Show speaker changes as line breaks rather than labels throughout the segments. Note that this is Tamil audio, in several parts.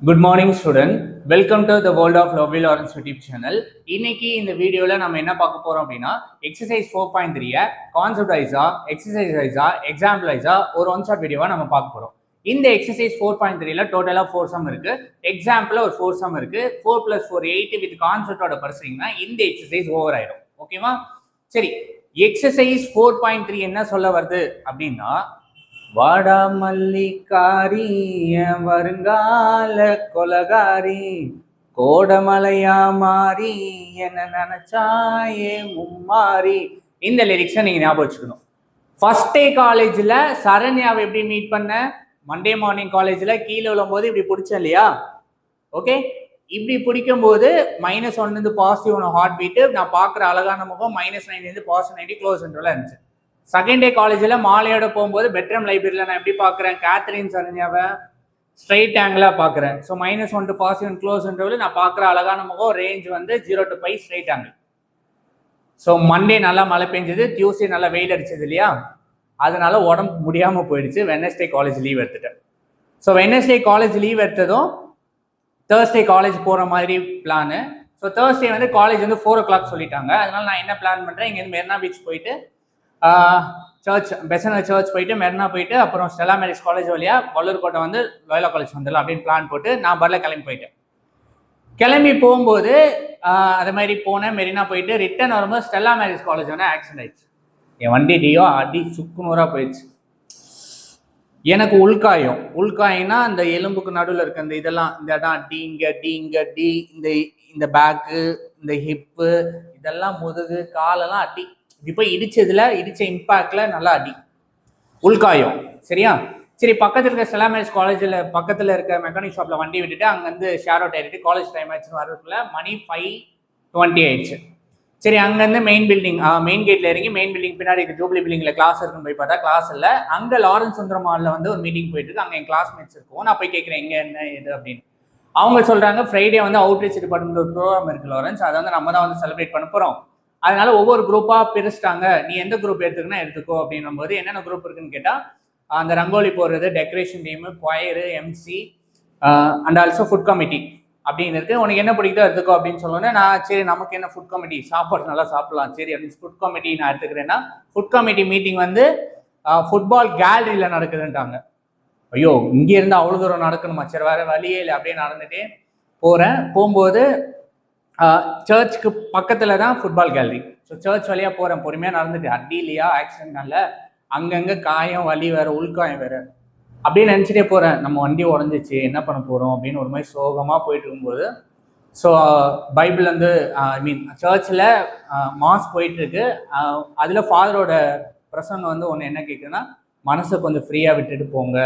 Good morning, student. Welcome to the World of Lovely Lawrence YouTube channel. இன்னைக்கு இந்த வீடியோல நம்ம என்ன பார்க்க போறோம் அப்படின்னா எக்ஸசைஸ் 4.3 கான்செப்ட் வைஸா எக்ஸசைஸ் வைஸா எக்ஸாம்பிள் வைஸா ஒரு ஒன் ஷாட் வீடியோவா நம்ம பார்க்க போறோம். இந்த எக்ஸசைஸ் 4.3ல டோட்டலா 4 சம் இருக்கு. எக்ஸாம்பிள்ல ஒரு 4 சம் இருக்கு. 4 + 4 8 வித் கான்செப்டோட படிச்சீங்கன்னா இந்த எக்ஸசைஸ் ஓவர் ஆயிடும். ஓகேவா? சரி, எக்ஸசைஸ் 4.3 என்ன சொல்ல வருது அப்படின்னா வாடா மல்லிகாரி வருங்கால கொலகாரி கோடமலையா மாறி என்ன நினைச்சாயே மும்மாறி. இந்த லிரிக்ஸை நீங்க ஞாபகம் வச்சுக்கணும். ஃபர்ஸ்ட் டே காலேஜ்ல சரண்யாவை எப்படி மீட் பண்ண? மண்டே மார்னிங் காலேஜ்ல கீழே விழும்போது இப்படி பிடிச்சேன் இல்லையா? ஓகே, இப்படி பிடிக்கும் போது -1 பாசிட்டிவ் ஹார்ட் பீட்டு, நான் பார்க்குற அழகான முகம் -9 +90 க்ளோஸ் இன்டர்வல்ல இருந்துச்சு. செகண்ட் டே காலேஜில் மாலையோட போகும்போது பெட்ரூம் லைப்ரரியில் நான் எப்படி பார்க்குறேன்? கேத்ரின் சரண்யாவை ஸ்ட்ரைட் ஆங்கிளாக பார்க்குறேன். ஸோ -1 பாசிட்டிவ் க்ளோஸ் இன்டர்வல் நான் பார்க்குற அழகான முகம் ரேஞ்ச் வந்து 0 to π straight angle. So Monday நல்லா மழை பெஞ்சது, டியூஸ்டே நல்லா வெயில் அடிச்சது இல்லையா? அதனால உடம்பு முடியாமல் போயிடுச்சு. வெட்னஸ்டே காலேஜ் லீவ் எடுத்துட்டேன். ஸோ வெட்னஸ்டே காலேஜ் லீவ் எடுத்ததும் தேர்ஸ்டே காலேஜ் போகிற மாதிரி பிளானு. ஸோ தேர்ஸ்டே வந்து காலேஜ் வந்து 4 o'clock சொல்லிட்டாங்க. அதனால நான் என்ன பிளான் பண்ணுறேன், இங்கேருந்து மெரினா பீச் போயிட்டு சர்ச் பெசன்ட் சர்ச் போயிட்டு மெரினா போயிட்டு அப்புறம் ஸ்டெல்லா மேரிஸ் காலேஜ் வழியா வள்ளூர்கோட்டை வந்து லோயலா காலேஜ் வந்துடலாம் அப்படின்னு பிளான் போட்டு நான் பரல கிளம்பி போயிட்டேன். கிளம்பி போகும்போது அது மாதிரி போனேன், மெரினா போயிட்டு ரிட்டர்ன் வரும்போது ஸ்டெல்லா மேரிஸ் காலேஜ் வந்து ஆக்சிடென்ட் ஆயிடுச்சு. என் வண்டி டியோ அடி சுக்குநூறாக போயிடுச்சு. எனக்கு உள்காயம்னா அந்த எலும்புக்கு நடுவில் இருக்க இந்த இதெல்லாம், இந்த இடம் டி இங்கே டி இங்கே டி, இந்த பேக்கு, இந்த ஹிப்பு, இதெல்லாம் முதுகு காலெல்லாம் அடி. இப்போ இடிச்ச இம்பாக்ட்ல நல்லா அடி, உள்காயம். சரியா? சரி, பக்கத்தில் இருக்க ஸ்டெல்லா மேரிஸ் காலேஜில் பக்கத்தில் இருக்க மெக்கானிக் ஷாப்பில் வண்டி விட்டுட்டு அங்கேருந்து ஷேர் அவுட் ஆகிட்டு காலேஜ் டைம் ஆச்சுன்னு வரதுக்குள்ள மணி 5:20 ஆயிடுச்சு. சரி, அங்கேருந்து மெயின் கேட்டில் இறங்கி மெயின் பில்டிங் பின்னாடி ஜூப்ளி பில்டிங்கில் கிளாஸ் இருக்குன்னு போய் பார்த்தா கிளாஸ் இல்லை. அங்கே லாரன்ஸ் சுந்தரம் மாலில் வந்து ஒரு மீட்டிங் போயிட்டு இருக்கு. அங்கே என் கிளாஸ்மேட்ஸ் இருக்கும். நான் போய் கேட்குறேன் எங்கே என்ன இது அப்படின்னு. அவங்க சொல்கிறாங்க ஃப்ரைடே வந்து அவுட்ரீச் டிபார்ட்மெண்ட் ஒரு ப்ரோக்ராம் இருக்குது லாரன்ஸ், அதை வந்து நம்ம தான் வந்து செலிப்ரேட் பண்ண போகிறோம். அதனால ஒவ்வொரு குரூப்பாக பிரிச்சுட்டாங்க, நீ எந்த குரூப் எடுத்துக்கணும் எடுத்துக்கோ அப்படின்னும் போது என்னென்ன குரூப் இருக்குன்னு கேட்டால் அந்த ரங்கோலி போடுறது, decoration team, choir, MC and also food committee அப்படின்னு இருக்கு. உனக்கு என்ன பிடிக்குதோ எடுத்துக்கோ அப்படின்னு சொன்னோன்னே நான் சரி நமக்கு என்ன ஃபுட் கமிட்டி, சாப்பாடு நல்லா சாப்பிடலாம் சரி அப்படின்னு ஃபுட் கமிட்டி நான் எடுத்துக்கிறேன்னா ஃபுட் கமிட்டி மீட்டிங் வந்து ஃபுட்பால் கேலரியில் நடக்குதுன்ட்டாங்க. ஐயோ, இங்கே இருந்து அவ்வளோ தூரம் நடக்கணுமா? சரி, வேற வழியே இல்லை, அப்படியே நடந்துட்டே போகிறேன். போகும்போது சர்ச்சுக்கு பக்கத்தில் தான் ஃபுட்பால் கேலரி. ஸோ சர்ச் வழியாக போகிறேன், பொறுமையாக நடந்துட்டு. அடி இல்லையா ஆக்சிடென்ட்னால அங்கங்கே காயம், வலி வேறு, உள்காயம் வேறு. அப்படியே நினச்சிட்டே போகிறேன், நம்ம வண்டி உடஞ்சிச்சு என்ன பண்ண போகிறோம் அப்படின்னு ஒரு மாதிரி சோகமாக போயிட்டு இருக்கும்போது ஸோ பைபிள் வந்து சர்ச்சில் மாஸ் போயிட்டுருக்கு. அதில் ஃபாதரோட பிரசங்கம் வந்து ஒன்று என்ன கேட்குதுன்னா, மனசை கொஞ்சம் ஃப்ரீயாக விட்டுட்டு போங்க,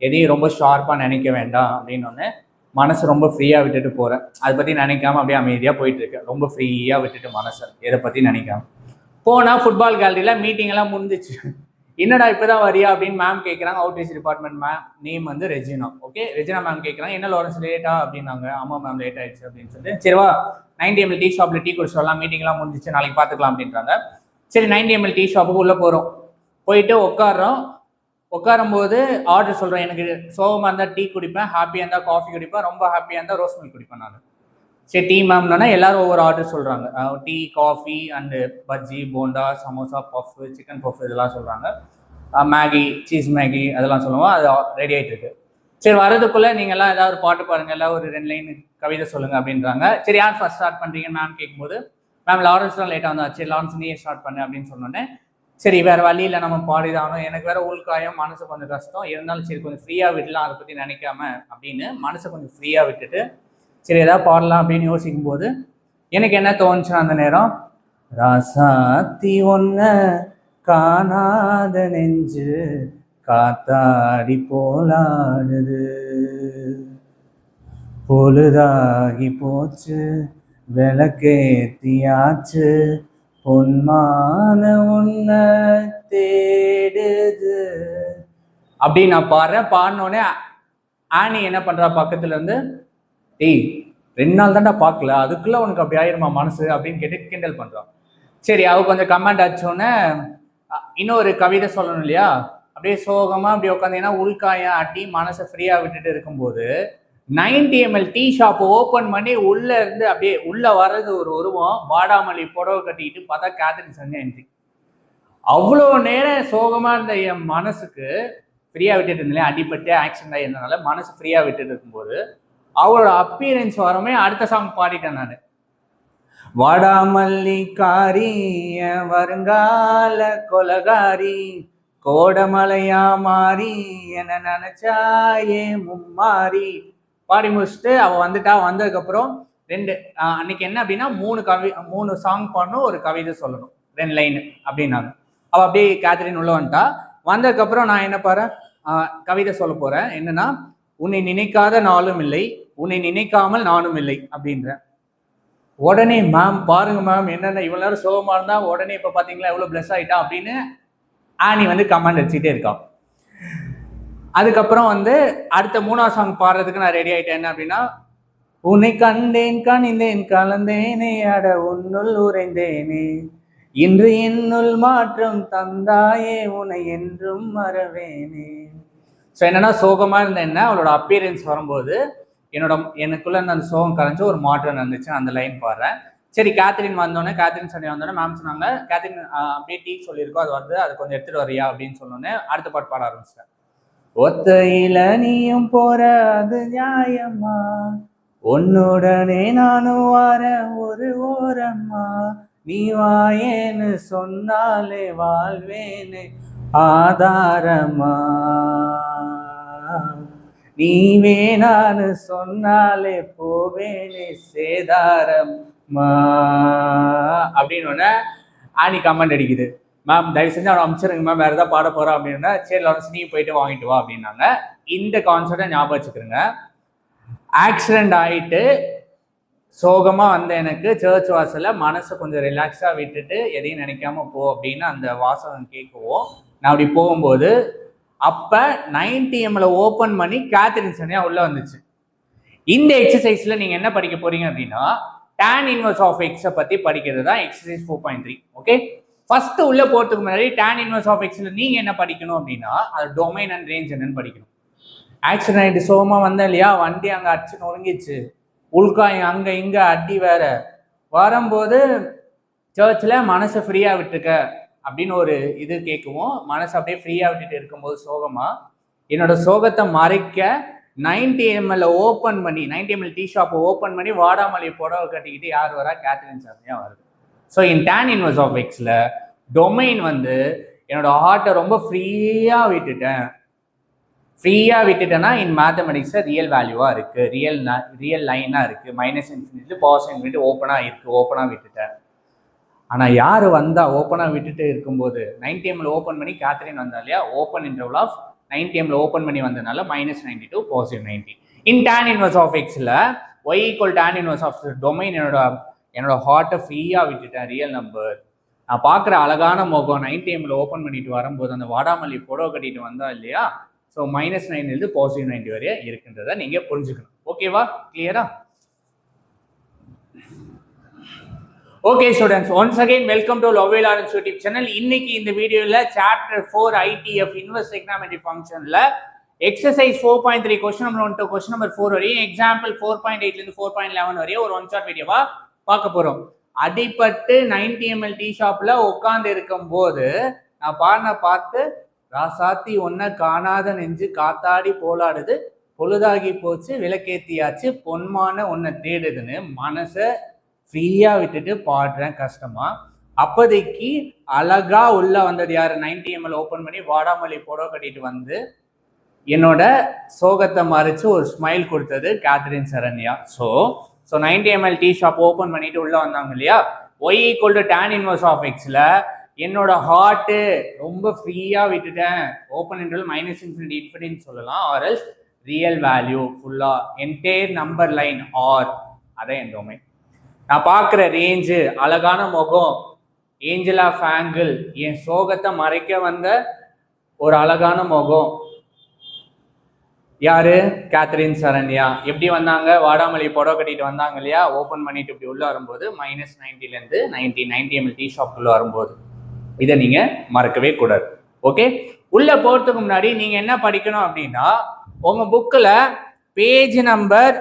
எதையும் ரொம்ப ஷார்ப்பாக நினைக்க வேண்டாம் அப்படின்னு ஒன்று. மனசை ரொம்ப ஃப்ரீயாக விட்டுட்டு போகிறேன், அதை பற்றி நினைக்காம அப்படியே அமைதியாக போயிட்டு இருக்கேன். ரொம்ப ஃப்ரீயாக விட்டுட்டு மனசை எதை பற்றி நினைக்காம போனால் ஃபுட்பால் கேலரியில் மீட்டிங் எல்லாம் முடிஞ்சிச்சு. என்னடா இப்போதான் வரியா அப்படின்னு மேம் கேட்குறாங்க. அவுட்ரீச் டிபார்ட்மெண்ட் மேம், நேம் வந்து ரெஜினா. ஓகே, ரெஜினா மேம் கேட்குறாங்க என்ன லாரன்ஸ் லேட்டா அப்படின்னாங்க. ஆமாம் மேம் லேட் ஆயிடுச்சு அப்படின்னு சொல்லிட்டு சரிவா 90 ml டீ ஷாப்பில் டீ குடிச்சு வரலாம், மீட்டிங் எல்லாம் முடிஞ்சிச்சு, நாளைக்கு பார்த்துக்கலாம் அப்படின்றாங்க. சரி, 90 ml டீ ஷாப்புக்கு உள்ளே போகிறோம். போயிட்டு உட்காரும்போது ஆர்டர் சொல்கிறேன். எனக்கு சோகமாக இருந்தால் டீ குடிப்பேன், ஹாப்பியாக இருந்தால் காஃபி குடிப்பேன், ரொம்ப ஹாப்பியாக இருந்தால் ரோஸ் மில்க் குடிப்பேன் நான். சரி, டீ மேம்னா எல்லாரும் ஒவ்வொரு ஆர்டர் சொல்கிறாங்க. Tea, coffee and bajji, bonda, samosa, puff, chicken puff இதெல்லாம் சொல்கிறாங்க. மேகி, சீஸ் மேகி அதெல்லாம் சொல்லுவோம். அது ரெடி ஆகிட்டு இருக்கு. சரி, வரதுக்குள்ளே நீங்கள்லாம் ஏதாவது ஒரு பாட்டு பாருங்கள், எல்லாம் ஒரு 2 லைன் கவிதை சொல்லுங்கள் அப்படின்றாங்க. சரி, யார் ஃபர்ஸ்ட் ஸ்டார்ட் பண்ணுறீங்கன்னு மேம் கேட்கும்போது மேம் லாரன்ஸ் தான் லேட்டாக வந்தா. சரி லாரன்ஸ் நீயே ஸ்டார்ட் பண்ணு அப்படின்னு சொன்னோன்னே சரி வேறு வழியில் நம்ம பாடிதானோம். எனக்கு வேறு உள்காயம், மனசு கொஞ்சம் கஷ்டம் இருந்தாலும் சரி கொஞ்சம் ஃப்ரீயாக விடலாம், அதை பற்றி நினைக்காம அப்படின்னு மனசை கொஞ்சம் ஃப்ரீயாக விட்டுட்டு சரி ஏதாவது பாடலாம் அப்படின்னு யோசிக்கும் போது எனக்கு என்ன தோணுச்சுன்னா அந்த நேரம், ராசாத்தி ஒன்ன காணாத நெஞ்சு காத்தாடி போலாடுது, பொழுதாகி போச்சு விளக்கேத்தியாச்சு, பொன்மான உன்ன தேடுது அப்படின்னு நான் பாடினோடனே ஆனி என்ன பண்றா பக்கத்துல இருந்து, டேய் 2 நாள் தான்டா பார்க்கல அதுக்குள்ள உனக்கு அப்படி ஆயிருமா மனசு அப்படின்னு கேட்டு கிண்டல் பண்றான். சரி, அவ கொஞ்சம் கமெண்ட் ஆச்சோன்னே இன்னொரு கவிதை சொல்லணும் இல்லையா, அப்படியே சோகமா அப்படி உட்காந்து, ஏன்னா உள்காயம் அட்டி மனசை ஃப்ரீயா விட்டுட்டு இருக்கும்போது 90 ml டீ ஷாப் ஓப்பன் பண்ணி உள்ள இருந்து அப்படியே உள்ள வர்றது ஒரு உருவம், வாடாமல்லி புடவை கட்டிக்கிட்டு பார்த்தா கேத்ரின் சரண்யா என்ட்ரி. அவ்வளோ நேரம் சோகமா இருந்த என் மனசுக்கு ஃப்ரீயா விட்டுட்டு இருந்தேன், அடிப்பட்டு ஆக்சிடென்ட் ஆயிருந்தனால மனசு ஃப்ரீயா விட்டுட்டு இருக்கும்போது அவளோட அப்பியரன்ஸ் வரமே அடுத்த சாங் பாடிட்டேன் நான். வாடாமல்லி காரி வருங்கால கொலகாரி கோடமலையா மாறி என்ன நினைச்சாயே மும்மாறி பாடி முடிச்சுட்டு அவ வந்துட்டா. வந்ததுக்கப்புறம் அன்னைக்கு என்ன அப்படின்னா 3 சாங் பாடணும், ஒரு கவிதை சொல்லணும், 2 லைன் அப்படின்னாங்க. அவள் அப்படியே கேத்ரின் உள்ள வந்துட்டா. வந்ததுக்கப்புறம் நான் என்ன கவிதை சொல்ல போறேன். என்னன்னா, உன்னை நினைக்காத நாளும் இல்லை, உன்னை நினைக்காமல் நானும் இல்லை அப்படின்றேன். உடனே மேம் பாருங்க மேம் என்னென்ன இவ்வளவு நேரம் சோகமா இருந்தா உடனே இப்ப பாத்தீங்களா எவ்வளவு பிளஸ் ஆயிட்டா அப்படின்னு ஆனி கமெண்ட் அடிச்சுட்டே இருக்கான். அதுக்கப்புறம் அடுத்த 3ஆவது சாங் பாடுறதுக்கு நான் ரெடி ஆயிட்டேன். என்ன அப்படின்னா, உன்னை கண்டேன் கனிந்தேன் கலந்தேனே அட உன்னுள் உறைந்தேனே இன்று என்னுள் மாற்றம் தந்தாயே உன்னை என்றும் மறவேனே. ஸோ என்னன்னா, சோகமா இருந்த என்ன அவளோட அப்பியரன்ஸ் வரும்போது எனக்குள்ள அந்த சோகம் கரைஞ்சு ஒரு மாற்றம் நடந்துச்சு. அந்த லைன் பாடுறேன். சரி, கேத்ரின் வந்தோடனே, கேத்ரின் சண்டே வந்தோடனே மேம் சொன்னாங்க, கேத்ரின் அப்படியே டீ சொல்லியிருக்கோம், அது கொஞ்சம் எடுத்துட்டு வரியா அப்படின்னு சொன்னோன்னே அடுத்த பாட்டு பாட ஆரம்பிச்சிட்டேன். ஒத்தையில நீயும் போற அது நியாயமா, உன்னுடனே நானும் வர ஒரு ஓரம்மா, நீ வாயேன்னு சொன்னாலே வாழ்வேன்னு ஆதாரமா, நீ வேணான்னு சொன்னாலே போவேனே சேதாரம்மா அப்படின்னு ஆனி கமெண்ட் அடிக்குது. மேம் தயவு செஞ்சு அவனை அனுப்பிச்சிருங்க மேம், வேற ஏதாவது பாட போறா அப்படின்னா, சரி லாரன்ஸ் நீ போயிட்டு வாங்கிட்டு வா அப்படின்னாங்க. இந்த கான்செப்டை ஞாபகம் வச்சுக்கிறேங்க. ஆக்சிடென்ட் ஆயிட்டு சோகமா வந்த எனக்கு சர்ச் வாசல்ல மனசை கொஞ்சம் ரிலாக்ஸா விட்டுட்டு எதையும் நினைக்காம போ அப்படின்னு அந்த வாசகம் கேட்கவும், நான் அப்படி போகும்போது அப்ப 90 ml ஓப்பன் பண்ணி கேத்ரின் சரண்யா உள்ள வந்துச்சு. இந்த எக்ஸசைஸ்ல நீங்க என்ன படிக்க போறீங்க அப்படின்னா, tan inverse of x பத்தி படிக்கிறது தான் எக்ஸசைஸ் 4.3. ஓகே, ஃபர்ஸ்ட் உள்ள போறதுக்கு முன்னாடி tan inverse of x நீங்க என்ன படிக்கணும் அப்படின்னா, அது டொமைன் அண்ட் ரேஞ்ச் என்னன்னு படிக்கணும். ஆக்சிடென்ட் ஆயிட்டு சோகமா வந்தேன் இல்லையா, வண்டி அங்க அடிச்சு நொறுங்கிச்சு, உள்காயம் அங்க இங்க அடி வேற வரும்போது சர்ச்ல மனசை ஃப்ரீயா விட்டுருக்க அப்படின்னு ஒரு இது கேட்கவும், மனசை அப்படியே ஃப்ரீயா விட்டுட்டு இருக்கும்போது சோகமா என்னோட சோகத்தை மறைக்க 90 ml ஓப்பன் பண்ணி 90 ml டீ ஷாப் ஓப்பன் பண்ணி வாடாமல்லி புடவை கட்டிக்கிட்டு யார் வரா, கேத்ரின் சரண்யா வருது. So in tan inverse of x domain என்னோட ஹார்ட்டை ரொம்ப ஃப்ரீயா விட்டுட்டேன்னா இன் மேத்தமெட்டிக்ஸ் ரியல் வேல்யூவா இருக்கு, ரியல் லைனா இருக்கு, -∞ +∞ ஓப்பனா விட்டுட்டேன். ஆனா யாரு வந்தா ஓப்பனா விட்டுட்டு இருக்கும்போது 90 ml ஓப்பன் பண்ணி கேத்ரின் வந்தா இல்லையா, open interval of 90 ml open பண்ணி வந்ததுனால -90 to +90. இன் tan inverse of x y = tan inverse of domain என்னோட ஹார்ட்டை ஃப்ரீயா விட்டுட்டேன், ரியல் நம்பர். நான் பார்க்குற அழகான முகம் 90 ml ஓப்பன் பண்ணிட்டு வரும்போது அந்த வாடாமல்லி புடவை கட்டிட்டு வந்தா இல்லையா, ஸோ -9 +90 வரைய இருக்குன்றதை நீங்க புரிஞ்சுக்கணும். ஓகேவா, கிளியரா? Okay students, once again welcome to லவ்வே லாரன்ஸ் யூடியூப் சேனல். இன்னைக்கு இந்த வீடியோல சாப்டர் 4 ITF இன்வெர்ஸ் ட்ரிகோனோமெட்ரிக் ஃபங்க்ஷன்ல exercise 4.3 question number 1 to question number 4 வரையும், எக்ஸாம்பிள் 4.8 இருந்து 4.11 வரையும் ஒரு 1 ஷாட் வீடியோவா பார்க்க போறோம். அடிப்பட்டு 90 ml டீ ஷாப்ல உட்கார்ந்து இருக்கும் போது நான் பாடின பார்த்து, ராசாத்தி ஒன்ன காணாத நெஞ்சு காத்தாடி போலாடுது, பொழுதாகி போச்சு விளக்கேத்தியாச்சு பொன்மான ஒன்ன தேடுதுன்னு மனசை ஃப்ரீயா விட்டுட்டு பாடுறேன் கஷ்டமா. அப்போதைக்கு அழகா உள்ள வந்தது யாரு, 90 ml ஓப்பன் பண்ணி வாடாமல்லி புடவை கட்டிட்டு என்னோட சோகத்தை மறைச்சு ஒரு ஸ்மைல் கொடுத்தது Catherine Saranya. So 90 ml tea shop open பண்ணிட்டு உள்ள வந்தாங்க இல்லையா, y = tan inverse of x என்னோட ஹார்ட்டு ரொம்ப ஃப்ரீயா விட்டுட்டேன், ஓப்பன் இன்டர்வல் -∞ சொல்லலாம், ஆர் எல்ஸ் ரியல் வேல்யூ ஃபுல்லா என்டையர் நம்பர் லைன் ஆர் அதான் என் டொமைன். நான் பார்க்குற ரேஞ்சு அழகான முகம், ஏஞ்சல் ஆஃப் ஆங்கிள், என் சோகத்தை மறைக்க வந்த ஒரு அழகான முகம் யாரு, கேத்ரின் சரண்யா. எப்படி வந்தாங்க, வாடாமல்லி புடவை கட்டிட்டு வந்தாங்க இல்லையா, ஓப்பன் பண்ணிட்டு இப்படி உள்ள வரும்போது -90 90 ml டீ ஷாப்குள்ள வரும்போது. இதை நீங்க மறக்கவே கூடாது. ஓகே, உள்ள போறதுக்கு முன்னாடி நீங்க என்ன படிக்கணும் அப்படின்னா, உங்க புக்கில் பேஜ் நம்பர்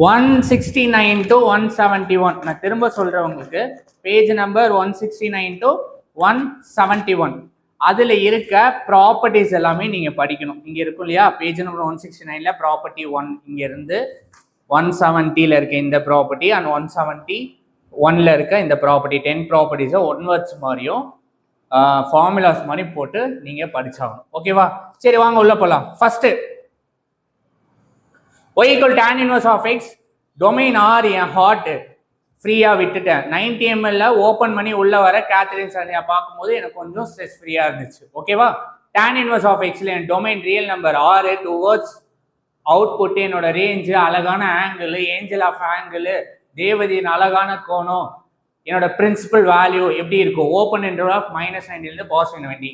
169 to 171. நான் திரும்ப சொல்றேன் உங்களுக்கு. Page number 169 to 171. அதுல இருக்க ப்ராப்பர்ட்டிஸ் எல்லாமே நீங்க படிக்கணும். இங்க இருக்கும் இல்லையா, பேஜ் நம்பர் 169ல ப்ராப்பர்ட்டி 1 இங்க இருந்து 170ல இருக்க இந்த ப்ராப்பர்ட்டி அண்ட் 171ல இருக்க இந்த ப்ராப்பர்ட்டி 10 ப்ராப்பர்ட்டிஸை ஒன் வேர்ட்ஸ் மாதிரியும் ஃபார்முலாஸ் மாதிரி போட்டு நீங்க படிச்சாகணும். ஓகேவா? சரி வாங்க உள்ள போலாம். First y equal tan inverse of x domain R என் ஹார்ட் ஃப்ரீயா விட்டுட்டேன். 90 ml ஓபன் பண்ணி உள்ள வர கேத்தரின் சரண்யா பார்க்கும்போது எனக்கு கொஞ்சம் ஸ்ட்ரெஸ் ஃப்ரீயா இருந்துச்சு. ஓகேவா? tan inverse of x ல என் domain real number R towards output என்னோட ரேஞ்ச், அழகான ஆங்கிள், ஏஞ்சல் ஆஃப் ஆங்கிள், தேவதியின் அழகான கோணம், என்னோட பிரின்சிபல் வேல்யூ எப்படி இருக்கும்? Open interval of -90 +90.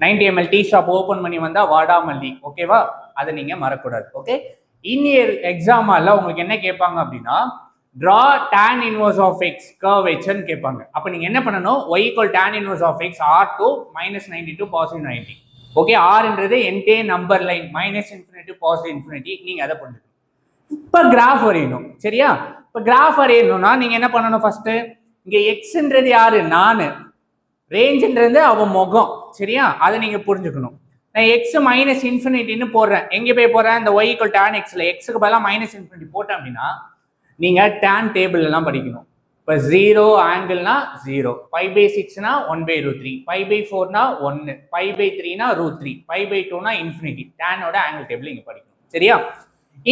90 ml tea shop open பண்ணி வந்தா வாடாமல்லி. ஓகேவா? அதை நீங்க மறக்கூடாது. ஓகே, இன்இயர் எக்ஸாமால உங்களுக்கு என்ன கேட்பாங்க அப்படின்னா, draw tan inverse of x curvature கேட்பாங்க. அப்ப நீங்க என்ன பண்ணணும்? y equal tan inverse of x r to -90 to +90. Okay, rன்றது என்டையர் நம்பர் லைன் -∞ to +∞. நீங்க அதை புரிஞ்சுக்கணும். இப்ப கிராஃப் வரையணும். சரியா? இப்ப கிராஃப் வரையணும்னா நீங்க என்ன பண்ணணும்? ஃபர்ஸ்ட் இங்க எக்ஸ்ன்றது யாரு? நானு. ரேஞ்சுன்றது அவன் முகம். சரியா? அதை நீங்க புரிஞ்சுக்கணும். நான் எக்ஸ் -∞ போடுறேன். எங்க போய் போறேன்? இந்த y equal tan x ல எக்ஸுக்கு பதிலாக -∞ போட்டேன் அப்படின்னா நீங்க tan டேபிள் எல்லாம் படிக்கணும். இப்போ 0 ஆங்கிள்னா 0, π/6னா 1/√3, π/4னா 1, π/3னா √3, π/2னா ∞. டேனோட ஆங்கிள் டேபிள் இங்க படிக்கணும். சரியா?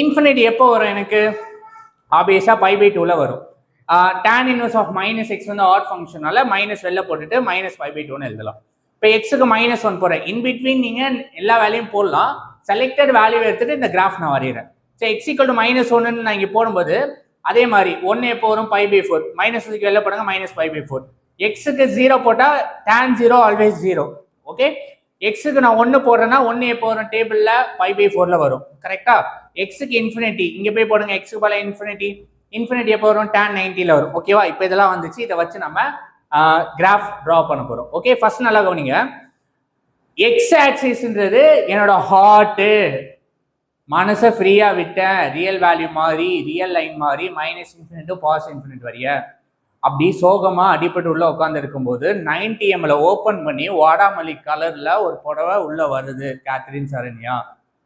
இன்ஃபினிட்டி எப்போ வரும்? எனக்கு ஆப்வியஸா π/2ல வரும். tan inverse of -x வந்து ஆட் ஃபங்க்ஷனால மைனஸ் வெளில போட்டுட்டு -π/2ன்னு எழுதலாம். இப்போ எக்ஸுக்கு -1 போறேன். இன்பிட்வீன் நீங்க எல்லா வேலையும் போடலாம். செலக்டட் வேல்யூ எடுத்துட்டு இந்த கிராஃப் நான் வரைகிறேன். சரி, x = -1 நான் இங்க போடும்போது அதே மாதிரி 1 எப்போ வரும்? π/4. -க்கு வெளில போடுங்க -π/4. எக்ஸுக்கு 0 போட்டா tan 0 ஆல்வேஸ் 0. ஓகே, எக்ஸுக்கு நான் 1 போடுறேன்னா 1 எப்போ வரும்? டேபிள்ல π/4ல வரும். கரெக்டா? எக்ஸுக்கு இன்ஃபினிட்டி இங்க போய் போடுங்க. எக்ஸுக்கு பதிலா இன்ஃபினிட்டி எப்போ வரும்? tan 90ல வரும். ஓகேவா? இப்போ இதெல்லாம் வந்துச்சு. இதை வச்சு நம்ம கிராஃப் டிரா பண்ண போறோம். ஓகே, ஃபர்ஸ்ட் நல்லா கவனிங்க. எக்ஸ் ஆக்சிஸ்ன்றது என்னோட ஹார்ட், மனசை ஃப்ரீயா விட்டேன், ரியல் வேல்யூ மாதிரி, ரியல் லைன் மாதிரி -∞ to +∞ வரைய அப்படி சோகமா அடிப்பட்டு உள்ள உட்கார்ந்து இருக்கும்போது 90 ml ஓபன் பண்ணி வாடாமல்லி கலர்ல ஒரு புடவை உள்ள வருது, கேத்தரின் சரண்யா.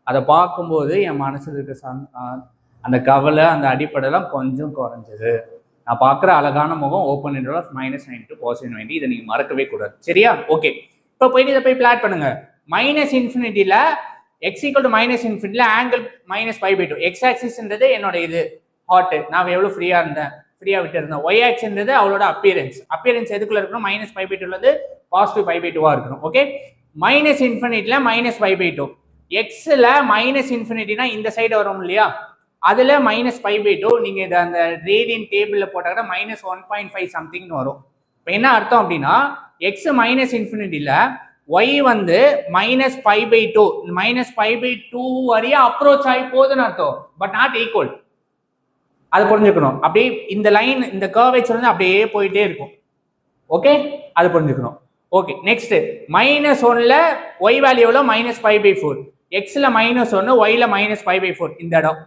அதை பார்க்கும்போது என் மனசுல இருக்க அந்த கவலை, அந்த அடிப்படைலாம் கொஞ்சம் குறைஞ்சது. நான் பார்க்குற அழகான முகம் ஓப்பன் இன்டர்வல் ஆஃப் -90 to +90. இதை நீங்க மறக்கவே கூடாது. சரியா? ஓகே, இப்போ போயிட்டு இதை போய் பிளாட் பண்ணுங்க. -∞ x = -∞ ஆங்கிள் -π/2. எக்ஸ் ஆக்சிஸ்ன்றது என்னோட இது ஹார்ட், நான் எவ்வளவு ஃப்ரீயா விட்டு இருந்தேன். ஒய் ஆக்சிஸ்ன்றது அவளோட அப்பியரன்ஸ் எதுக்குள்ள இருக்கணும்? -π/2ல இருந்து +π/2 இருக்கணும். ஓகே, -∞ -π/2. எக்ஸ்ல -∞ இந்த சைடு வரும் இல்லையா, அதுல -π/2. நீங்க இதை அந்த ரேடியன் டேபிள்ல போட்டாங்கன்னா -1.5 சம்திங்னு வரும். இப்போ என்ன அர்த்தம் அப்படின்னா, எக்ஸ் -∞ y வந்து -π/2 -π/2 வரைய அப்ரோச் ஆகி போகுதுன்னு அர்த்தம். But not equal. அது புரிஞ்சுக்கணும். அப்படியே இந்த லைன், இந்த கர்வேச்சர் வந்து அப்படியே போயிட்டே இருக்கும். ஓகே, அது புரிஞ்சுக்கணும். ஓகே, நெக்ஸ்ட் -1ல y வேல்யூல -π/4, எக்ஸ்ல -1, yல -π/4. இந்த இடம்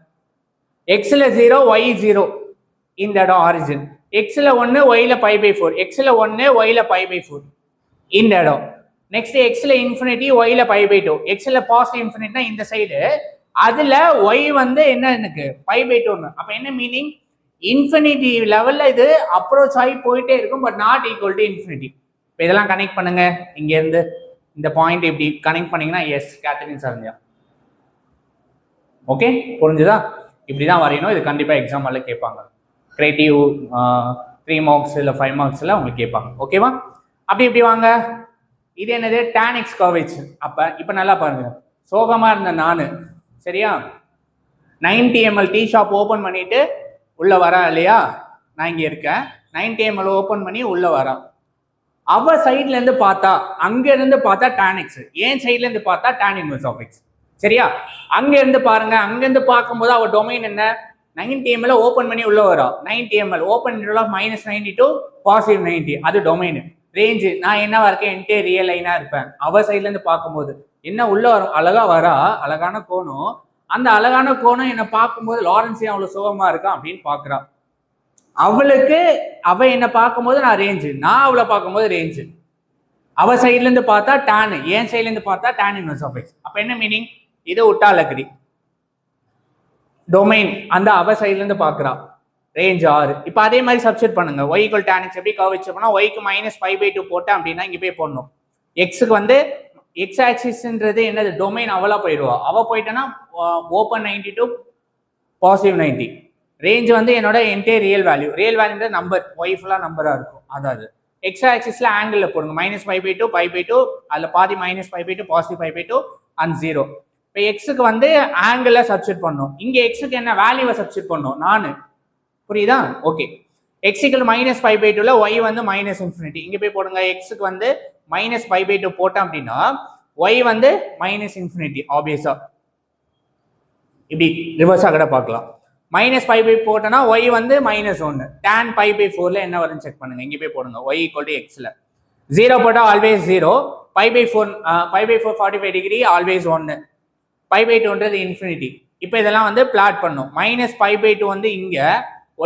எக்ஸ்ல 0, y 0. இந்த இடம் ஆரிஜின். எக்ஸ்ல 1, yல π/4, எக்ஸ்ல 1, yல π/4. இந்த இடம். Next எக்ஸ்ல infinity, yல π/2. எக்ஸ்ல +∞ இந்த சைடு, அதுல y வந்து என்ன? எனக்கு π/2. அப்ப என்ன மீனிங்? இன்ஃபினிட்டி லெவல்ல இது அப்ரோச் ஆகி போயிட்டே இருக்கும், but not equal to infinity. இப்போ இதெல்லாம் கனெக்ட் பண்ணுங்க. இங்க இருந்து இந்த பாயிண்ட் இப்படி கனெக்ட் பண்ணீங்கன்னா எஸ், கேத்தரின் சரண்யா. ஓகே, புரிஞ்சுதா? இப்படிதான் வரையணும். இது கண்டிப்பா எக்ஸாம்ல கேட்பாங்க. கிரியேட்டிவ் 3 மார்க்ஸ் இல்லை 5 மார்க்ஸ்ல உங்களுக்கு கேட்பாங்க. ஓகேவா? அப்படி இப்படி வாங்க. இது என்னது? tan x curvature. அப்ப இப்ப நல்லா பாருங்க. சோகமா இருந்த நானு, சரியா, 90 ml டீ ஷாப் ஓபன் பண்ணிட்டு உள்ள வரா இல்லையா, நான் இங்க இருக்கேன். 90 ml ஓபன் பண்ணி உள்ள வரா. அவ சைட்ல இருந்து பார்த்தா, அங்க இருந்து பார்த்தா tan x, ஏன் சைட்ல இருந்து பார்த்தா tan inverse of x. சரியா? அங்க இருந்து பாருங்க. அங்க இருந்து பார்க்கும்போது அவ டொமைன் என்ன? 90 ml ஓபன் பண்ணி உள்ள வரா. 90 ml open interval of -90 to +90. அது டொமைன். ரேஞ்சு நான் என்னவா இருக்கேன்? என்டே ரியல் லைனா இருப்பேன். அவ சைட்ல இருந்து பார்க்கும்போது என்ன உள்ள வரும்? அழகா வரா, அழகான கோணம். அந்த அழகான கோணம் என்னை பார்க்கும்போது லாரன்ஸ் ஏன் அவ்வளோ சுகமா இருக்கான் அப்படின்னு பார்க்குறான். அவளுக்கு அவ என்னை பார்க்கும்போது நான் ரேஞ்சு, நான் அவளை பார்க்கும்போது ரேஞ்சு. அவ சைட்ல இருந்து பார்த்தா tan, என் சைட்ல இருந்து பார்த்தா tan இன்வர்ஸ் ஆஃப் x. அப்ப என்ன மீனிங்? இதை விட்டா லக்கடி டொமைன் அந்த அவ சைட்ல இருந்து பார்க்குறா ரேஞ்ச் 6. இப்போ அதே மாதிரி சப்ஸ்டிட் பண்ணுங்க. y ஈக்குவல் tan x எப்படி கர்வ் வச்சோம்னா yக்கு -π/2 போட்டேன் அப்படின்னா இங்கே போய் போடணும். எக்ஸுக்கு வந்து எக்ஸ் ஆக்சிஸ்ன்றது என்னது டொமைன், அவளா போயிடுவா. அவ போயிட்டேன்னா ஓப்பன் 90 டு பாசிட்டிவ் 90. ரேஞ்ச் வந்து என்னோட என்டையர் ரியல் வேல்யூன்ற நம்பர், ஒய் ஃபுல்லாக நம்பராக இருக்கும். அதாவது எக்ஸ் ஆக்சிஸ்ல ஆங்கிள் போடுங்க -π/2 π/2, அதில் பாதி -π/2 பாசிட்டிவ் π/2 அண்ட் 0. இப்போ எக்ஸுக்கு வந்து ஆங்கிள சப்ஸ்டிட் பண்ணும். இங்கே எக்ஸுக்கு என்ன வேல்யூவை சப்ஸ்டிட் பண்ணும் நான், புரியுதா? ஓகே. x = -π/2ல y வந்து -∞. இங்கே போய் போடுங்க. எக்ஸுக்கு வந்து -π/2 போட்டேன் அப்படின்னா y வந்து -∞. ஆப்வியஸா இப்படி ரிவர்ஸாக கூட பார்க்கலாம். -π/2 போட்டோன்னா y வந்து -1. tan π/4ல என்ன வரும்னு செக் பண்ணுங்க. இங்கே போய் போடுங்க. y = xல 0 போட்டால் ஆல்வேஸ் 0, π/4 45 டிகிரி ஆல்வேஸ் 1, π/2ன்றது இன்ஃபினிட்டி. இப்போ இதெல்லாம் வந்து பிளாட் பண்ணும். -π/2 வந்து இங்க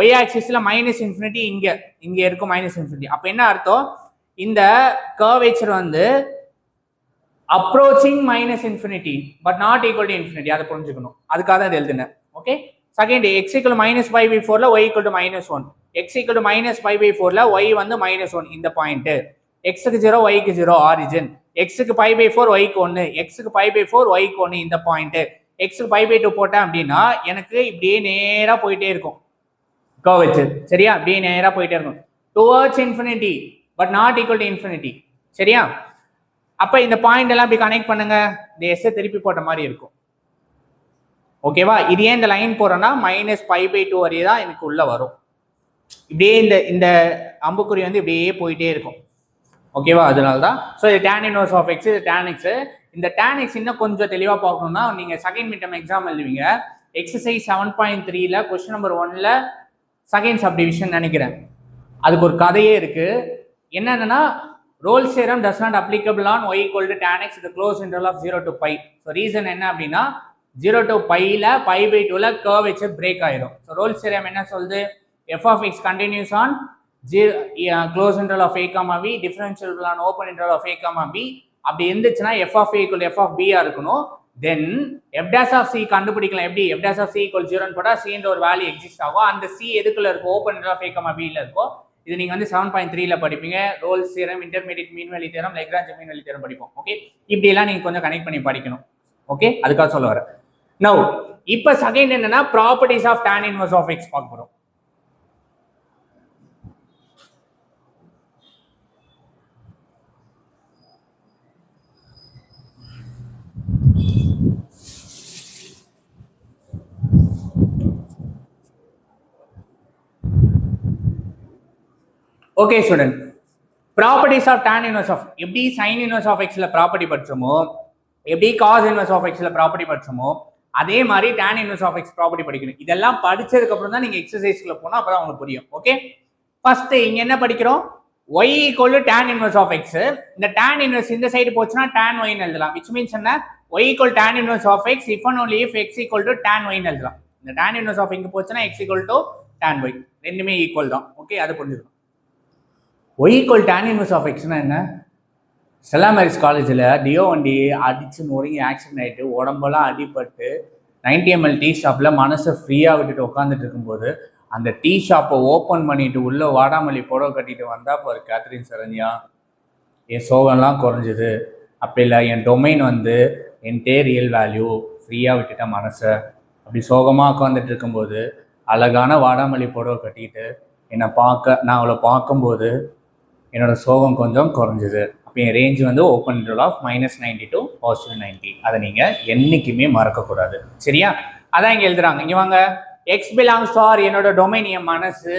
y ஆக்சிஸ்ல -∞, இங்க இருக்கும் -∞. அப்ப என்ன அர்த்தம்? இந்த கர்வேச்சர் வந்து approaching -∞, but not equal to infinity. அதை புரிஞ்சுக்கணும். அதுக்காக தான் இது எழுதுனேன். Okay. Second, x = -π/4ல y = -1. x = -π/4ல y வந்து -1. இந்த பாயிண்ட் x க்கு 0 y க்கு 0 ஆரிஜின். x க்கு π/4 y க்கு 1, x க்கு π/4 y க்கு 1. இந்த பாயிண்ட் x க்கு π/2 போட்டேன் அப்படின்னா எனக்கு இப்படியே நேரா போயிட்டே இருக்கும் கர்வேச்சர். சரியா? அப்படியே நேரா போயிட்டே இருக்கும் towards infinity, but not equal to infinity. சரியா? அப்ப இந்த பாயிண்ட் எல்லாம் இப்படி கனெக்ட் பண்ணுங்க. இந்த எஸ் திருப்பி போட்ட மாதிரி இருக்கும். ஓகேவா? இது ஏன் இந்த லைன் போறோம்னா -π/2 வரையே தான் எனக்கு உள்ள வரும். இப்படியே இந்த அம்புக்குறி வந்து இப்படியே போயிட்டே இருக்கும். ஓகேவா? அதனால தான். ஸோ இது tan இன்வர்ஸ் ஆஃப் x, இது tan x. இந்த tan x இன்னும் கொஞ்சம் தெளிவாக பார்க்கணும்னா நீங்க செகண்ட் மிட் டர்ம் எக்ஸாம் எழுதுவீங்க. எக்ஸசைஸ் 7.3ல கொஸ்டின் நம்பர் 1ல செகண்ட் சப்டிவிஷன் நினைக்கிறேன். அதுக்கு ஒரு கதையே இருக்கு. என்னன்னா Rolle's theorem does not applicable on y = tan x the closed interval of 0 to π. So reason என்ன அப்படின்னா 0 to πல π/2ல கர்வேச்சர் பிரேக் ஆயிடும். ஸோ ரோல்ஸ் தியரம் என்ன சொல்லுது? f of x continues on closed interval of a comma b, differentiable on open interval of a comma b. அப்படி இருந்துச்சுன்னா f of a = f of b ஆ இருக்கணும். தென் f dash of c கண்டுபிடிக்கலாம். எப்படி? f dash of c = 0 போட்டா c என்ற ஒரு வேல்யூ எக்ஸிஸ்ட் ஆகும். அந்த c எதுக்குள்ள இருக்கும்? Open interval of a comma b ல இருக்கும். இது நீங்க வந்து 7.3ல படிப்பீங்க. Rolle's theorem, intermediate mean value theorem, Lagrange mean value theorem படிப்போம். ஓகே. இப்படி எல்லாம் நீங்க கொஞ்சம் கனெக்ட் பண்ணி படிக்கணும். ஓகே, அதுக்காக சொல்ல வரேன். நவ் இப்போ செகண்ட் என்னன்னா properties of tan inverse of x பார்க்க போறோம். Okay student, properties of tan inverse of, எப்படி sin இன்வர்ஸ் ஆஃப் xல ப்ராப்பர்ட்டி படிச்சோமோ, எப்படி cos இன்வர்ஸ் ஆஃப் xல ப்ராப்பர்ட்டி படிச்சோமோ, அதே மாதிரி tan inverse of x property படிக்கணும். இதெல்லாம் படிச்சதுக்கு அப்புறம் தான் நீங்க எக்ஸசைஸ்க்குள்ள போனா அப்பதான் உங்களுக்கு புரியும். ஓகே, ஃபர்ஸ்ட் இங்க என்ன படிக்கிறோம்? y = tan inverse of x. இந்த tan இன்வர்ஸ் இந்த சைடு போச்சுன்னா tan y ன்னு எழுதலாம். which means என்ன? y = tan inverse of x if and only if x = tan y ன்னு எழுதலாம். இந்த tan இன்வர்ஸ் ஆஃப் இங்க போச்சுன்னா x = tan y, ரெண்டுமே ஈக்குவல் தான். ஓகே, அது புரிஞ்சுக்கணும். y = tan inverse of x னா என்ன? செலாம் மேரிஸ் காலேஜில் டியோ வண்டி அடிச்சு நொறுங்கி ஆக்சிடென்ட் ஆகிட்டு உடம்பெல்லாம் அடிபட்டு 90 ml டீ ஷாப்பில் மனசை ஃப்ரீயாக விட்டுட்டு உட்காந்துட்டு இருக்கும்போது அந்த டீ ஷாப்பை ஓப்பன் பண்ணிட்டு உள்ள வாடாமல்லி புடவை கட்டிட்டு வந்தா பாரு கேத்ரின் சரண்யா, என் சோகம்லாம் குறைஞ்சிது. அப்படி இல்லை, என் டொமைன் வந்து என்டையர் ரியல் வேல்யூ, ஃப்ரீயாக விட்டுட்டேன் மனசை. அப்படி சோகமாக உட்காந்துட்டு இருக்கும்போது அழகான வாடாமல்லி புடவை கட்டிட்டு நான் அவளை பார்க்கும்போது என்னோட சோகம் கொஞ்சம் குறைஞ்சிது. அப்போ என் ரேஞ்ச் வந்து ஓப்பன் இன்டர்வல் ஆஃப் -90 to +90. அதை நீங்கள் என்றைக்குமே மறக்கக்கூடாது. சரியா? அதான் இங்கே எழுதுறாங்க. இங்கே வாங்க, எக்ஸ் பிலாங்ஸ் டு ஆர், என்னோட டொமைன் என் மனசு,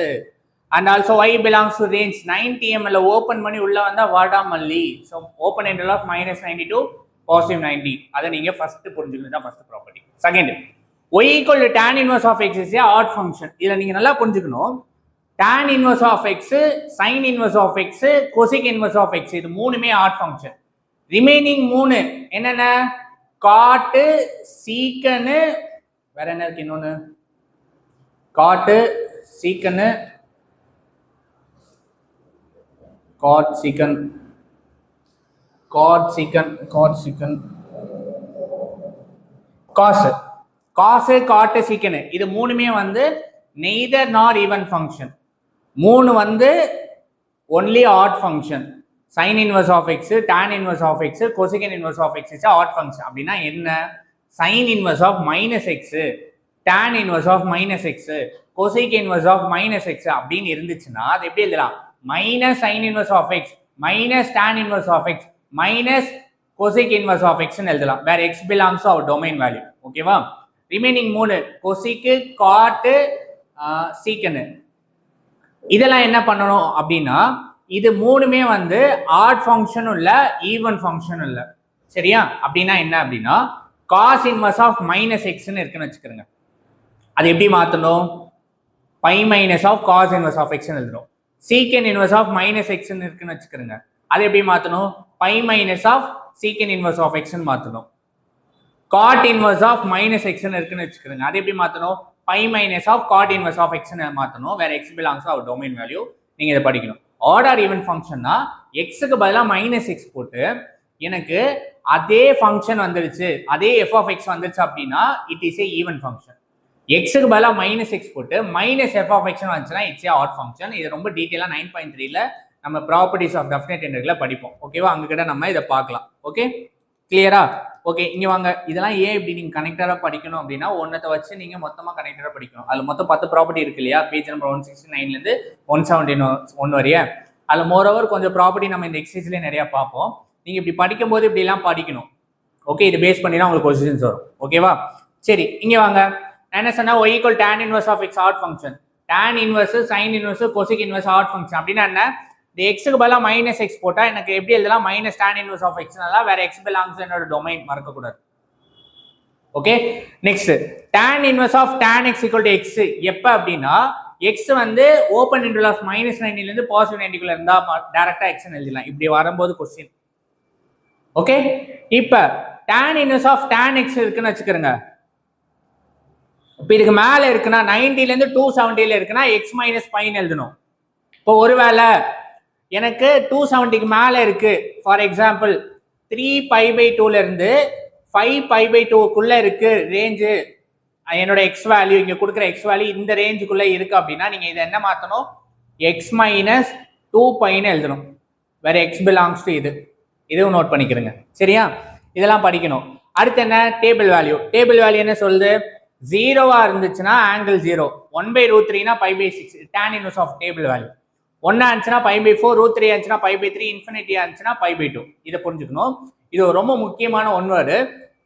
and also y belongs to range 90 ml open பண்ணி உள்ள வந்தால் வாடாமல்லி. So open interval of -90 to +90. அதை நீங்கள் ஃபர்ஸ்ட் புரிஞ்சுக்கணும். தான் first property. Second, y = tan inverse of x is a odd function. இதில் நீங்கள் நல்லா புரிஞ்சுக்கணும். tan inverse of x, sin inverse of x, cosec inverse of x, இது மூணுமே ஆட் ஃபங்க்ஷன். ரிமைனிங் மூணு என்னென்ன? காட், சீக்கனு, வேற என்ன இருக்கு இன்னொன்று? காட்டு சீக்கன்னு, காட் சீக்கன், காட் சீக்கன், காட் சீக்கன், காசு, காசு காட்டு சீக்கனு, இது மூணுமே வந்து நெய்தர் நார் ஈவன் ஃபங்க்ஷன். மூணு வந்து only odd function. Sine inverse of x, tan inverse of x, cosec inverse of x odd function. அப்படின்னா என்ன? Sine inverse of minus x, tan inverse of minus x, cosec inverse of minus x அப்படின்னு இருந்துச்சுன்னா அது எப்படி எழுதலாம்? Minus sine inverse of x minus tan inverse of x minus cosec inverse of எக்ஸ்னு எழுதலாம். வேற x belongs to our domain value. ஓகேவா? ரிமைனிங் மூணு கொசிக்கு, காட்டு, சீக்கனு, இதெல்லாம் என்ன பண்ணணும் அப்படின்னா இது மூணுமே வந்து ஆட் ஃபங்க்ஷனும் இல்லை ஈவன் ஃபங்க்ஷனும் இல்லை. சரியா? அப்படின்னா என்ன அப்படின்னா காஸ் இன்வர்ஸ் ஆஃப் மைனஸ் எக்ஸ்ன்னு இருக்குன்னு வச்சுக்கிறோங்க. அது எப்படி மாற்றணும்? Pi minus of cos inverse of எக்ஸ்ன்னு எழுதணும். சீக்கன் இன்வர்ஸ் ஆஃப் மைனஸ் எக்ஸ்ன்னு இருக்குன்னு வச்சுக்கிறோங்க. அது எப்படி மாற்றணும்? Pi minus of secant inverse of எக்ஸ்ன்னு மாற்றணும். காட் இன்வர்ஸ் ஆஃப் மைனஸ் எக்ஸ்ன்னு இருக்குன்னு வச்சுக்கிறோங்க. அது எப்படி மாற்றணும்? Pi minus of cot inverse of எக்ஸ்ன்னு மாற்றணும். வேற x belongs our domain value. நீங்கள் இதை படிக்கணும். ஆர்டர் ஈவன் ஃபங்க்ஷன்னா எக்ஸுக்கு பதிலாக மைனஸ் எக்ஸ் போட்டு எனக்கு அதே ஃபங்க்ஷன் வந்துடுச்சு, அதே எஃப் ஆஃப் எக்ஸ் வந்துருச்சு அப்படின்னா it is a even function. எக்ஸுக்கு பதிலாக மைனஸ் எக்ஸ் போட்டு மைனஸ் எஃப் ஆஃப் எக்ஸ் வந்துச்சுன்னா இட்ஸ் ஏ ஆட் ஃபங்க்ஷன். இது ரொம்ப டீட்டெயிலாக 9.3ல நம்ம ப்ராப்பர்ட்டிஸ் ஆஃப் டெஃபினைட் இன்டெக்ரல்ல படிப்போம். ஓகேவா? அங்ககிட்ட நம்ம இதை பார்க்கலாம். ஓகே, கிளியரா? ஓகே, இங்க வாங்க. இதெல்லாம் ஏன் இப்படி நீங்க கனெக்டரா படிக்கணும் அப்படின்னா ஒன்னத்தை வச்சு நீங்க மொத்தமா கனெக்டரா படிக்கணும். அதுல மொத்தம் 10 ப்ராப்பர்ட்டி இருக்கு இல்லையா? பேஜ் நம்பர் 169ல இருந்து 171 வரைய. அதுல மோரோவர் கொஞ்சம் ப்ராப்பர்ட்டி நம்ம இந்த எக்ஸசைஸ்ல நிறைய பார்ப்போம். நீங்க இப்படி படிக்கும் போது இப்படி எல்லாம் படிக்கணும். ஓகே, இது பேஸ் பண்ணி தான் உங்களுக்கு கொஸ்டின்ஸ் வரும். ஓகேவா? சரி, இங்க வாங்க. நான் என்ன சொன்னா y = tan inverse of x odd function, tan inverse, sin inverse, cosec inverse odd function. அப்படின்னா என்ன? இந்த எக்ஸுக்கு பதிலாக மைனஸ் எக்ஸ் போட்டா எனக்கு எப்படி எழுதலாம்? Minus tan inverse of x நல்லா வேற எக்ஸ் பிலாங்ஸ் என்னோட டொமைன் மறக்கக்கூடாது. Okay, next tan inverse of tan x = x எப்ப அப்படின்னா எக்ஸ் வந்து ஓப்பன் இன்டர்வல் ஆஃப் -90 இருந்து பாசிட்டிவ் 90 இருந்தா டைரக்டா x ன்னு எழுதலாம். இப்படி வரும்போது கொஸ்டின். ஓகே, இப்ப tan inverse of tan x இருக்குன்னு வச்சுக்கிறேங்க. இப்போ இதுக்கு மேல இருக்குன்னா 90ல இருந்து 270ல இருக்குன்னா x மைனஸ் பைன்னு எழுதணும். இப்போ ஒருவேளை எனக்கு 270க்கு மேல இருக்கு, ஃபார் எக்ஸாம்பிள் 3π/2ல இருந்து 5π/2க்குள்ள இருக்கு ரேஞ்சு, என்னோட எக்ஸ் வேல்யூ இங்க கொடுக்குற எக்ஸ் வேல்யூ இந்த ரேஞ்சுக்குள்ள இருக்கு அப்படின்னா நீங்க இதை என்ன மாத்தணும்? எக்ஸ் மைனஸ் 2πன்னு எழுதணும். வேற எக்ஸ் பிலாங்ஸ் டு இது. இதுவும் நோட் பண்ணிக்கிறேங்க. சரியா? இதெல்லாம் படிக்கணும். அடுத்து என்ன? Table value. டேபிள் வேல்யூ என்ன சொல்லுது? 0வா இருந்துச்சுன்னா ஆங்கிள் 0, 1/√3னா π/6 tan inverse of table value. 1 ஆச்சுன்னா π/4, √3 ஆச்சுன்னா π/3, இன்ஃபினிட்டி ஆச்சுன்னா π/2. இதை புரிஞ்சுக்கணும். இது ரொம்ப முக்கியமான one word.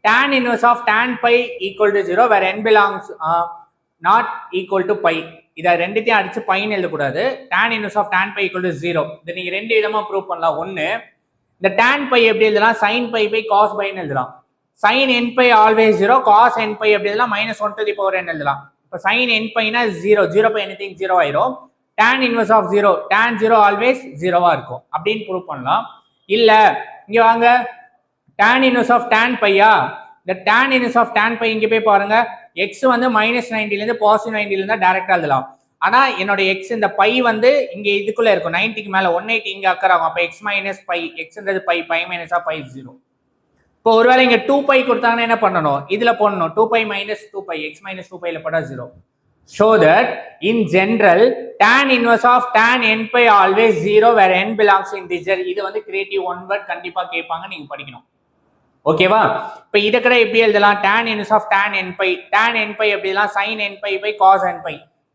tan inverse of tan π = 0 வேற n belongs not equal to pi. இதை ரெண்டுத்தையும் அடிச்சு பைன்னு எழுதக்கூடாது. tan inverse of tan π = 0. இதை நீங்க ரெண்டு விதமா ப்ரூவ் பண்ணலாம். ஒன்னு, இந்த tan π எப்படி எழுதலாம்? sin π/cos πன்னு எழுதலாம். sin nπ always 0, cos nπ எப்படி எழுதலாம்? -1/n எழுதலாம். இப்போ sin nπ னா 0, 0 anything 0 ஆயிரும். tan inverse of 0, tan 0 always 0வா இருக்கும் அப்படின்னு ப்ரூவ் பண்ணலாம். இல்ல இங்க வாங்க, tan inverse of tan π-யா? இந்த tan inverse of tan π இங்க போய் பாருங்க. x வந்து -90ல இருந்து பாசிட்டிவ் 90ல இருந்தா டைரக்டா எழுதலாம். ஆனா என்னோட x இந்த பை வந்து இங்க இதுக்குள்ள இருக்கும், 90க்கு மேல 180 இங்க அக்கர் ஆகும். அப்ப x மைனஸ் பை, xன்றது பை, பை மைனஸா பை 0. இப்போ ஒருவேளை இங்க 2π கொடுத்தாங்கன்னா என்ன பண்ணணும்? இதுல போடணும். 2π - 2π, x - 2πல போட்டா 0. Show that in general tan inverse of tan nπ always 0 where n belongs to integer. இது வந்து கிரியேட்டிவ் ஒன் வேர்ட் கண்டிப்பா கேட்பாங்க, நீங்க படிக்கணும். ஓகேவா? இப்போ இத கூட எப்படி எழுதலாம்? tan inverse of tan nπ, tan nπ எப்படி எழுதலாம்? sin nπ/cos nπ,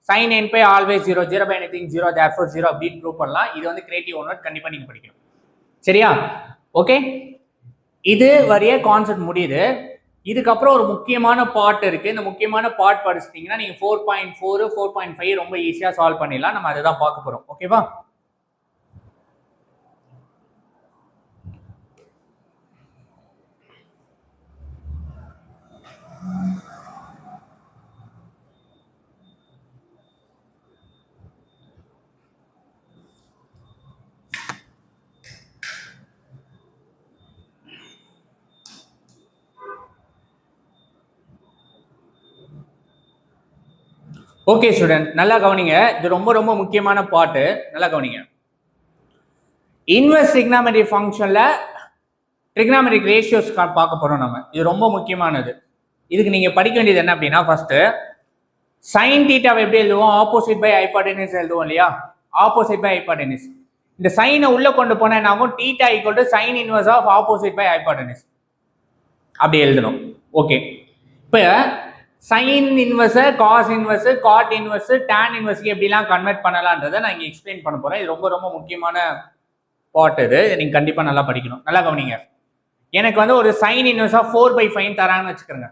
sin nπ always 0, 0 anything 0, therefore 0 அப்படி ப்ரூவ் பண்ணலாம். இது வந்து கிரியேட்டிவ் ஒன் வேர்ட் கண்டிப்பா நீங்க படிக்கணும். சரியா? ஓகே, இது வரைய கான்செப்ட் முடியுது. இதுக்கப்புறம் ஒரு முக்கியமான பார்ட் இருக்கு. இந்த முக்கியமான பார்ட் படிச்சிட்டீங்கன்னா நீங்க 4.4, 4.5 ரொம்ப ஈஸியா சால்வ் பண்ணிடலாம். நம்ம அதை தான் பார்க்க போறோம். ஓகேவா? ஓகே ஸ்டூடெண்ட், நல்லா கவனிங்க. இது ரொம்ப ரொம்ப முக்கியமான பார்ட்டு. நல்லா கவனிங்க. இன்வெர்ஸ் ட்ரிக்னாமெட்ரி ஃபங்க்ஷன்ல ட்ரிக்னாமெட்ரிக் ரேஷியோஸ் பார்க்க போறோம் நம்ம. இது ரொம்ப முக்கியமானது. இதுக்கு நீங்க படிக்க வேண்டியது என்ன அப்படின்னா, ஃபர்ஸ்ட் சைன் தீட்டாவை எப்படி எழுதுவோம்? ஆப்போசிட் பை ஹைபாட்டெனிஸ் எழுதுவோம் இல்லையா? Opposite by hypotenuse. இந்த சைனை உள்ள கொண்டு போனா என்ன ஆகும்? Theta equal to sine inverse of opposite by hypotenuse அப்படி எழுதணும். ஓகே, இப்போ sine inverse, cos inverse, cot inverse, tan இன்வெர்ஸ்க்கு எப்படிலாம் கன்வெர்ட் பண்ணலான்றதை நான் இங்கே எக்ஸ்பிளைன் பண்ண போறேன். இது ரொம்ப ரொம்ப முக்கியமான பார்ட். இது நீங்க கண்டிப்பா நல்லா படிக்கணும். நல்லா கவனிங்க. எனக்கு வந்து ஒரு சைன் இன்வெர்ஸ் ஆஃப் 4/5 தரான்னு வச்சுக்கிறேங்க.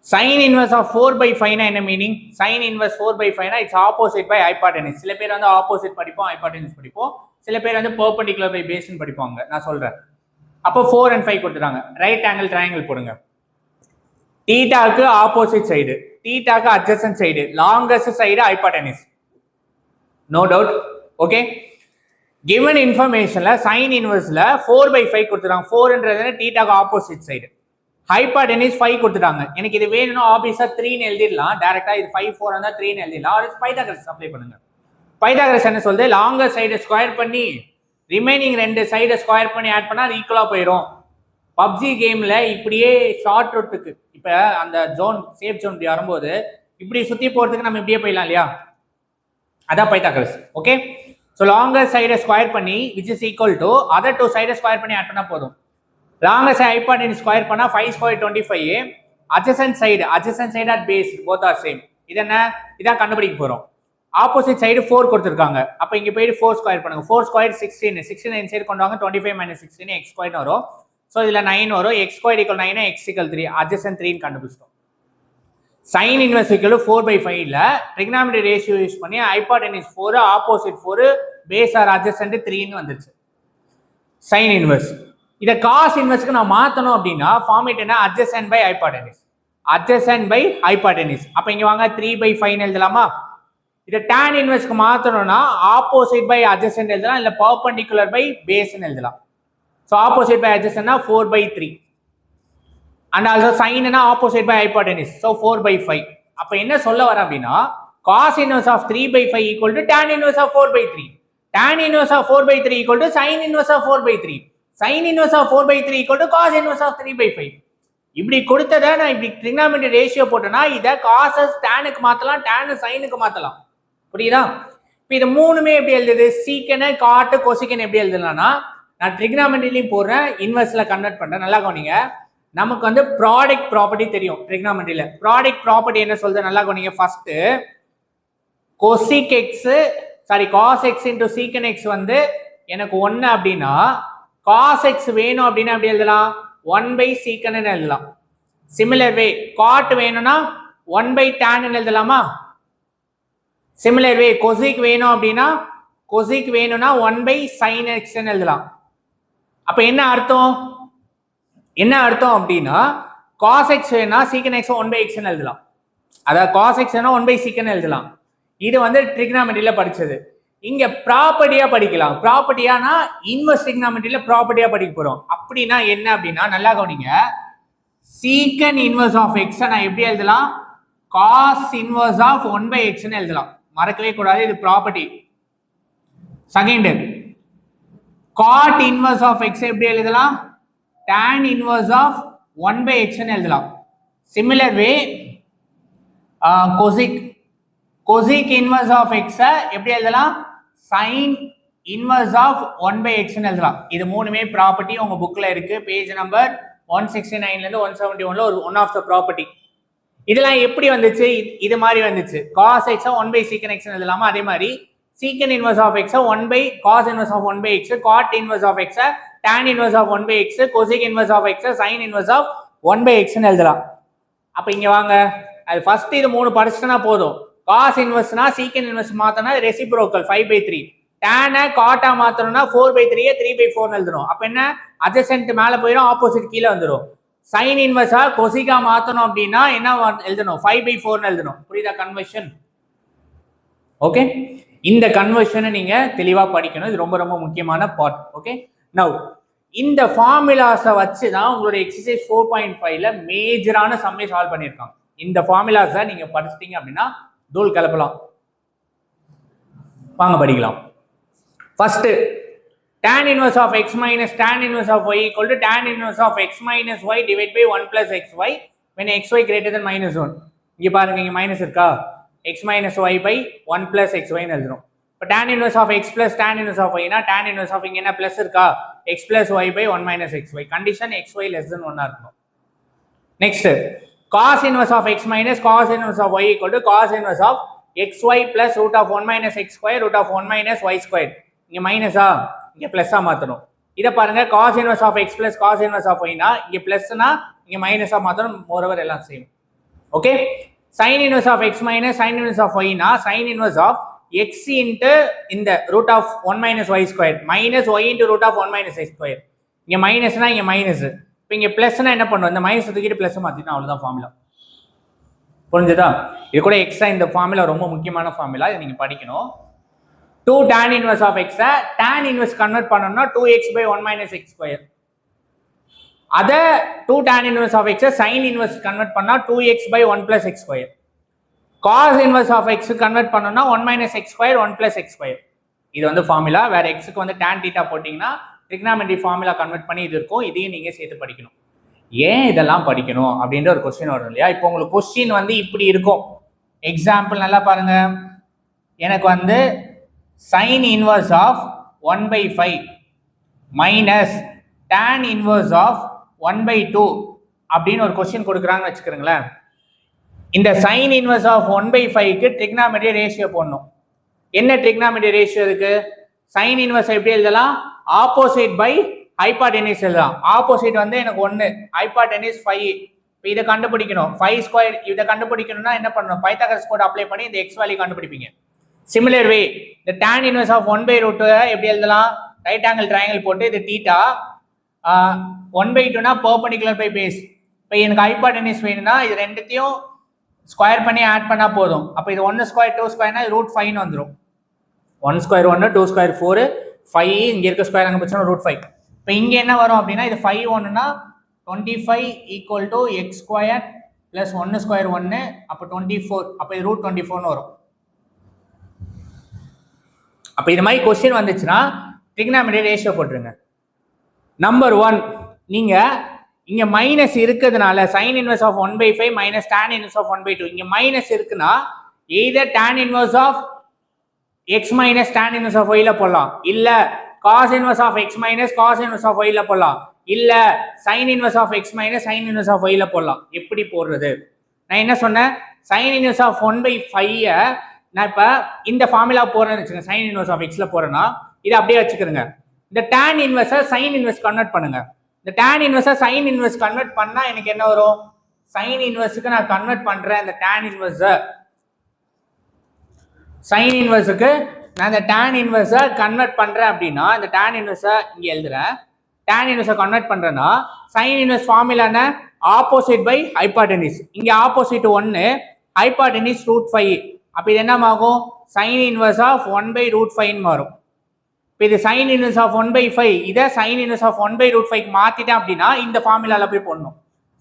சைன் இன்வெர்ஸ் ஆஃப் 4/5 என்ன meaning? Sine inverse 4/5 it's opposite by hypotenuse. சில பேர் வந்து ஆப்போசிட் படிப்போம், ஹைபாட்டெனிஸ் படிப்போம். சில பேர் வந்து பெர்பெண்டிகுலர் பை பேஸ்னு படிப்பாங்க. நான் சொல்றேன். அப்போ 4 and 5 கொடுத்துட்டாங்க. ரைட் ஆங்கிள் ட்ரையாங்கிள் போடுங்க. தீட்டாக்கு ஆப்போசிட் சைடு, தீட்டாக்கு adjacent side, longest side hypotenuse. No doubt. Okay, given இன்ஃபர்மேஷன்ல சைன் இன்வெர்ஸ்ல 4/5 கொடுத்துட்டாங்க. 4ன்றது தீட்டாக்கு ஆப்போசிட் சைடு, ஹைபாட்டெனிஸ் 5 கொடுத்துட்டாங்க. எனக்கு இது வேணும்னா ஆப்வியஸா 3ன்னு எழுதிடலாம். டைரக்டா இது 5 4 இருந்தா 3ன்னு எழுதிடலாம். அது பைத்தாகரஸ் அப்ளை பண்ணுங்க. பைத்தாகரஸ் என்ன சொல்லுது? லாங்கர் சைடு ஸ்கொயர் பண்ணி ரிமைனிங் 2 சைடை ஸ்கொயர் பண்ணி ஆட் பண்ணா அது ஈக்குவலா போயிடும். பப்ஜி கேம்ல இப்படியே ஷார்ட் ரூட்டுக்கு இப்ப அந்த ஜோன் சேஃப் ஜோன் இப்படி வரும்போது இப்படி சுத்தி போறதுக்கு நம்ம இப்படியே போயிடலாம் இல்லையா? அதான் பைத்தாகரஸ். ஓகே, ஸோ லாங்கர் சைடை ஸ்கொயர் பண்ணி which is equal to other 2 சைடை ஸ்கொயர் பண்ணி ஆட் பண்ணா போதும். லாங்கர் சைடு ஹைபாட்டெனிஸ் ஸ்கொயர் பண்ணா 5 square 25. Adjacent side and base both are same. இது என்ன? இதான் கண்டுபிடிக்க போறோம். ஆப்போசிட் சைடு 4 கொடுத்துருக்காங்க. அப்போ இங்க போயிட்டு 4 ஸ்கொயர் பண்ணுங்க. 4 ஸ்கொயர் 16. 16 இன்சைடு கொண்டு வாங்க. 25 minus 16 x ஸ்கொயர் வரும். ஸோ இதுல 9 வரும். x square equal 9, x equal 3. Adjacent 3 கண்டுபிடிச்சிட்டோம். சைன் இன்வெர்ஸ் ஈக்குவல் 4/5ல ட்ரிக்னாமெட்ரி ரேஷியோ யூஸ் பண்ணி hypotenuse 4, opposite 4, base or adjacent 3ன்னு வந்துருச்சு சைன் இன்வெர்ஸ். இதை காஸ் இன்வெர்ஸ்க்கு நான் மாத்தணும் அப்படின்னா ஃபார்மேட் என்ன? Adjacent by hypotenuse. Adjacent by hypotenuse. அப்ப இங்க வாங்க 3/5 எழுதலாமா? இதை டான் இன்வெர்ஸ்க்கு மாத்தணும்னா ஆப்போசிட் பை அட்ஜசன்ட் எழுதலாம், இல்ல பெர்பெண்டிகுலர் பை பேஸ்ன்னு எழுதலாம். ஸோ ஆப்போசிட் பை அட்ஜசன்ட்னா 4/3 and also sine opposite by hypotenuse. So 4/5. அப்ப என்ன சொல்ல வர அப்படின்னா cos inverse of 3/5 equal to tan inverse of 4/3. Tan inverse of 4/3 equal to sine inverse of 4/3. Sine inverse of 4/3 equal to cos inverse of 3/5. இப்படி கொடுத்ததை நான் இப்படி ட்ரிக்னாமெட்ரி ரேஷியோ போட்டேன்னா இதை காசஸ் டானுக்கு மாத்தலாம், டான் சைனுக்கு மாத்தலாம். புரியுதா? இப்போ இது மூணுமே எப்படி எழுதுது? சீக்கனை காட்டு கொசிக்கன் எப்படி எழுதலாம்னா நான் ட்ரிக்னாமெட்ரிலையும் போடுறேன், இன்வெர்ஸ்ல கன்வெர்ட் பண்றேன். நல்லா கவனிங்க. நமக்கு வந்து ப்ராடக்ட் ப்ராப்பர்ட்டி தெரியும் ட்ரிக்னாமெட்ரியில. ப்ராடக்ட் ப்ராப்பர்ட்டி என்ன சொல்றது? நல்லா கவனிங்க. First cosec x cos x into secant x வந்து எனக்கு 1 அப்படின்னா காஸ் எக்ஸ் வேணும் அப்படின்னா எப்படி எழுதலாம்? 1/சீக்கன் எழுதலாம். சிமிலர் வே காட் வேணும்னா 1/tan எழுதலாமா? சிமிலர் வே கொசிக் வேணும் அப்படின்னா கொசிக் வேணும்னா 1/sin x எழுதலாம். அப்ப என்ன அர்த்தம்? என்ன அர்த்தம் அப்படின்னா cos x வேணா சீக்கன் x 1/x எழுதலாம். அதாவது cos x வேணா 1/சீக்கன் எழுதலாம். இது வந்து ட்ரிக்னாமெட்ரியில படிச்சது. இங்க ப்ராப்பர்ட்டியா படிக்கலாம். ப்ராப்பர்ட்டியானா இன்வெர்ஸ் ட்ரிக்னாமெட்ரியில ப்ராப்பர்ட்டியா படிக்க போறோம். அப்படின்னா என்ன அப்படின்னா நல்லா கவனிங்க. சீக்கன் இன்வெர்ஸ் ஆஃப் x நான் எப்படி எழுதலாம்? cos இன்வெர்ஸ் ஆஃப் 1/x எழுதலாம். மறக்கவே கூடாது, இது ப்ராப்பர்ட்டி. Second cot inverse of x எப்படி எழுதலாம்? tan இன்வெர்ஸ் ஆஃப் 1/x எழுதலாம். Similar way cosec inverse of x எப்படி எழுதலாம்? sin இன்வெர்ஸ் ஆஃப் 1/x எழுதலாம். இது மூணுமே ப்ராப்பர்ட்டி உங்க புக்ல இருக்கு. பேஜ் நம்பர் 169ல இருந்து 171ல ஒரு ஒன் ஆஃப் த ப்ராப்பர்ட்டி. இதெல்லாம் எப்படி வந்துச்சு? இது மாதிரி வந்துச்சு. cos x 1/sec x எழுதலாமா? அதே மாதிரி secant inverse of x 1/cos inverse of 1/x, cot inverse of x, tan inverse of 1/x, cosec inverse of x, sin inverse of 1/x எழுதலாம். அப்ப இங்க வாங்க, அது ஃபர்ஸ்ட் இது மூணு படிச்சிட்டனா போதும். cos inverseனா secant inverse மாத்தனா ரெசிப்ரோக்கல் 5/3, tan cot மாத்தணும்னா 4/3 3/4 எழுதணும். அப்ப என்ன adjacent மேல போயிடும், ஆப்போசிட் கீழ வந்துரும். sin inverse cosec மாத்தணும் அப்படினா என்ன எழுதணும்? 5/4 எழுதணும். புரியுதா கன்வர்ஷன்? ஓகே, இந்த கன்வர்ஷனை நீங்க தெளிவா படிக்கணும். இது ரொம்ப ரொம்ப முக்கியமான பார்ட். ஓகே, நவ் இந்த ஃபார்முலாஸை வச்சு தான் உங்களுடைய எக்ஸசைஸ் 4.5ல மேஜரான சம்மை சால்வ் பண்ணியிருக்காங்க. இந்த ஃபார்முலாஸை நீங்க படிச்சிட்டீங்க அப்படின்னா தூள் கிளப்பலாம். வாங்க படிக்கலாம். First tan inverse of x minus tan inverse of y equal to tan inverse of x minus y divided by 1 plus xy when xy greater than minus 1. இங்க பாருங்க, இங்க மைனஸ் இருக்கா, x minus y by 1 plus xy ன்னு எழுதுறோம். இப்போ tan inverse of x plus tan inverse of y னா tan inverse of இங்க என்ன பிளஸ் இருக்கா, x plus y by 1 minus xy. Condition xy less than 1 இருக்கணும். Next cos inverse of x minus cos inverse of y equal to cos inverse of xy plus root of 1 minus x square root of 1 minus y square. இங்க மைனஸா, இங்க பிளஸ்ஸா மாத்தணும். இத பாருங்க, cos inverse of x plus cos inverse of y னா இங்க பிளஸ்னா இங்க மைனஸா மாத்தணும். மோரோவர் எல்லாம் same. Okay, sin inverse of x minus sin inverse of y னா sin inverse of x into இந்த root of 1 minus y square minus y into root of 1 minus x square. இங்க மைனஸ்னா இங்க மைனஸ், இப்போ இங்க பிளஸ்னா என்ன பண்ணுவோம், இந்த மைனஸ் தூக்கிட்டு பிளஸ் மாத்தினா அவ்வளவுதான் ஃபார்முலா. புரிஞ்சுதா? இது கூட எக்ஸ்ட்ரா இந்த ஃபார்முலா ரொம்ப முக்கியமான ஃபார்முலா, இதை நீங்க படிக்கணும். 2 tan inverse of x tan inverse convert பண்ணனும்னா 2x by 1 minus x square. அத 2 tan inverse of x sin inverse convert பண்ணா 2x by 1 plus x square. cos inverse of x convert பண்ணனும்னா 1 minus x square 1 plus x square. இது வந்து ஃபார்முலா. வேற x க்கு வந்து tan θ போட்டீங்கன்னா trigonometry ஃபார்முலா கன்வெர்ட் பண்ணி இது இருக்கும். இதையும் நீங்க சேர்த்து படிக்கணும். ஏன் இதெல்லாம் படிக்கணும் அப்படின்ற ஒரு क्वेश्चन வரும் இல்லையா? இப்போ உங்களுக்கு क्वेश्चन வந்து இப்படி இருக்கும். எக்ஸாம்பிள் நல்லா பாருங்க. எனக்கு வந்து sin inverse of 1 by 5 minus tan inverse of 1 by 2 அப்படின்னு ஒரு क्वेश्चन கொடுக்குறாங்கன்னு வச்சுக்கிறீங்களேன். இந்த sin inverse of 1 by 5 க்கு trigonometry ரேஷியோ போடணும். என்ன trigonometry ரேஷியோ இருக்கு? sin inverse எப்படி எழுதலாம்? ஆப்போசிட் பை ஹைபாட்டெனிஸ் எழுதலாம். ஆப்போசிட் வந்து எனக்கு 1, ஹைபாட்டெனிஸ் 5. இப்போ இதை கண்டுபிடிக்கணும். 5 ஸ்கொயர் இதை கண்டுபிடிக்கணும்னா என்ன பண்ணணும்? பைத்தாகரஸ் கோட் அப்ளை பண்ணி இந்த x வேல்யூ கண்டுபிடிப்பீங்க. சிமிலர் வே இந்த tan inverse of 1 by root எப்படி எழுதலாம்? ரைட் ஆங்கிள் ட்ரையாங்கிள் போட்டு இது தீட்டா 1 by 2 னா பெர்பெண்டிகுலர் பை பேஸ். இப்போ எனக்கு ஹைபாட்டெனிஸ் வேணும்னா இது ரெண்டுத்தையும் ஸ்கொயர் பண்ணி ஆட் பண்ணா போதும். அப்போ இது 1 ஸ்கொயர் 2 ஸ்கொயர்னா ரூட் 5 வந்துடும். 1 ஸ்கொயர் 1 2 ஸ்கொயர் 4 5 இங்க இருக்க ஸ்கொயர் அங்க போச்சுனா ரூட் 5. இப்போ இங்க என்ன வரும் அப்படின்னா இது 5 1னா 25 equal to x square plus 1 square 1 அப்போ 24. அப்போ இது ரூட் 24 வரும். அப்போ இது மாதிரி क्वेश्चन வந்துச்சுன்னா trigonometry ரேஷியோ போட்டுருங்க. நம்பர் 1 நீங்க இங்க மைனஸ் இருக்கிறதுனால sin inverse of 1 by 5 minus tan inverse of 1 by 2 இங்க மைனஸ் இருக்குன்னா either tan inverse of x minus tan inverse of y ல போடலாம், இல்ல cos inverse of x minus cos inverse of y ல போடலாம், இல்ல sin inverse of x minus sin inverse of y ல போடலாம். எப்படி போடுறது? நான் என்ன சொன்னேன், sin inverse of 1 by 5 நான் இப்ப இந்த ஃபார்முலா போறேன்னு வச்சுக்கோங்க. sin inverse of x ல போறேன்னா இதை அப்படியே வச்சுக்கிறேங்க. இந்த tan inverse sin inverse convert பண்ணுங்க. இந்த tan inverse sin inverse convert பண்ணா எனக்கு என்ன வரும்? sin inverseக்கு நான் கன்வெர்ட் பண்றேன். இந்த tan inverse sin inverseக்கு நான் இந்த tan inverse கன்வெர்ட் பண்றேன் அப்படின்னா இந்த tan inverse இங்க எழுதுறேன். tan inverse கன்வெர்ட் பண்றேன்னா sin inverse ஃபார்முலா என்ன? Opposite by hypotenuse. இங்க ஆப்போசிட் 1 ஹைபாட்டெனிஸ் ரூட் 5. அப்ப இது என்ன ஆகும்? sin inverse of 1 by root 5 மாறும். இப்போ இது sin inverse of 1 by 5 இதை sin inverse of 1 by root 5 மாத்திட்டேன் அப்படின்னா இந்த ஃபார்முலால போய் போடணும்.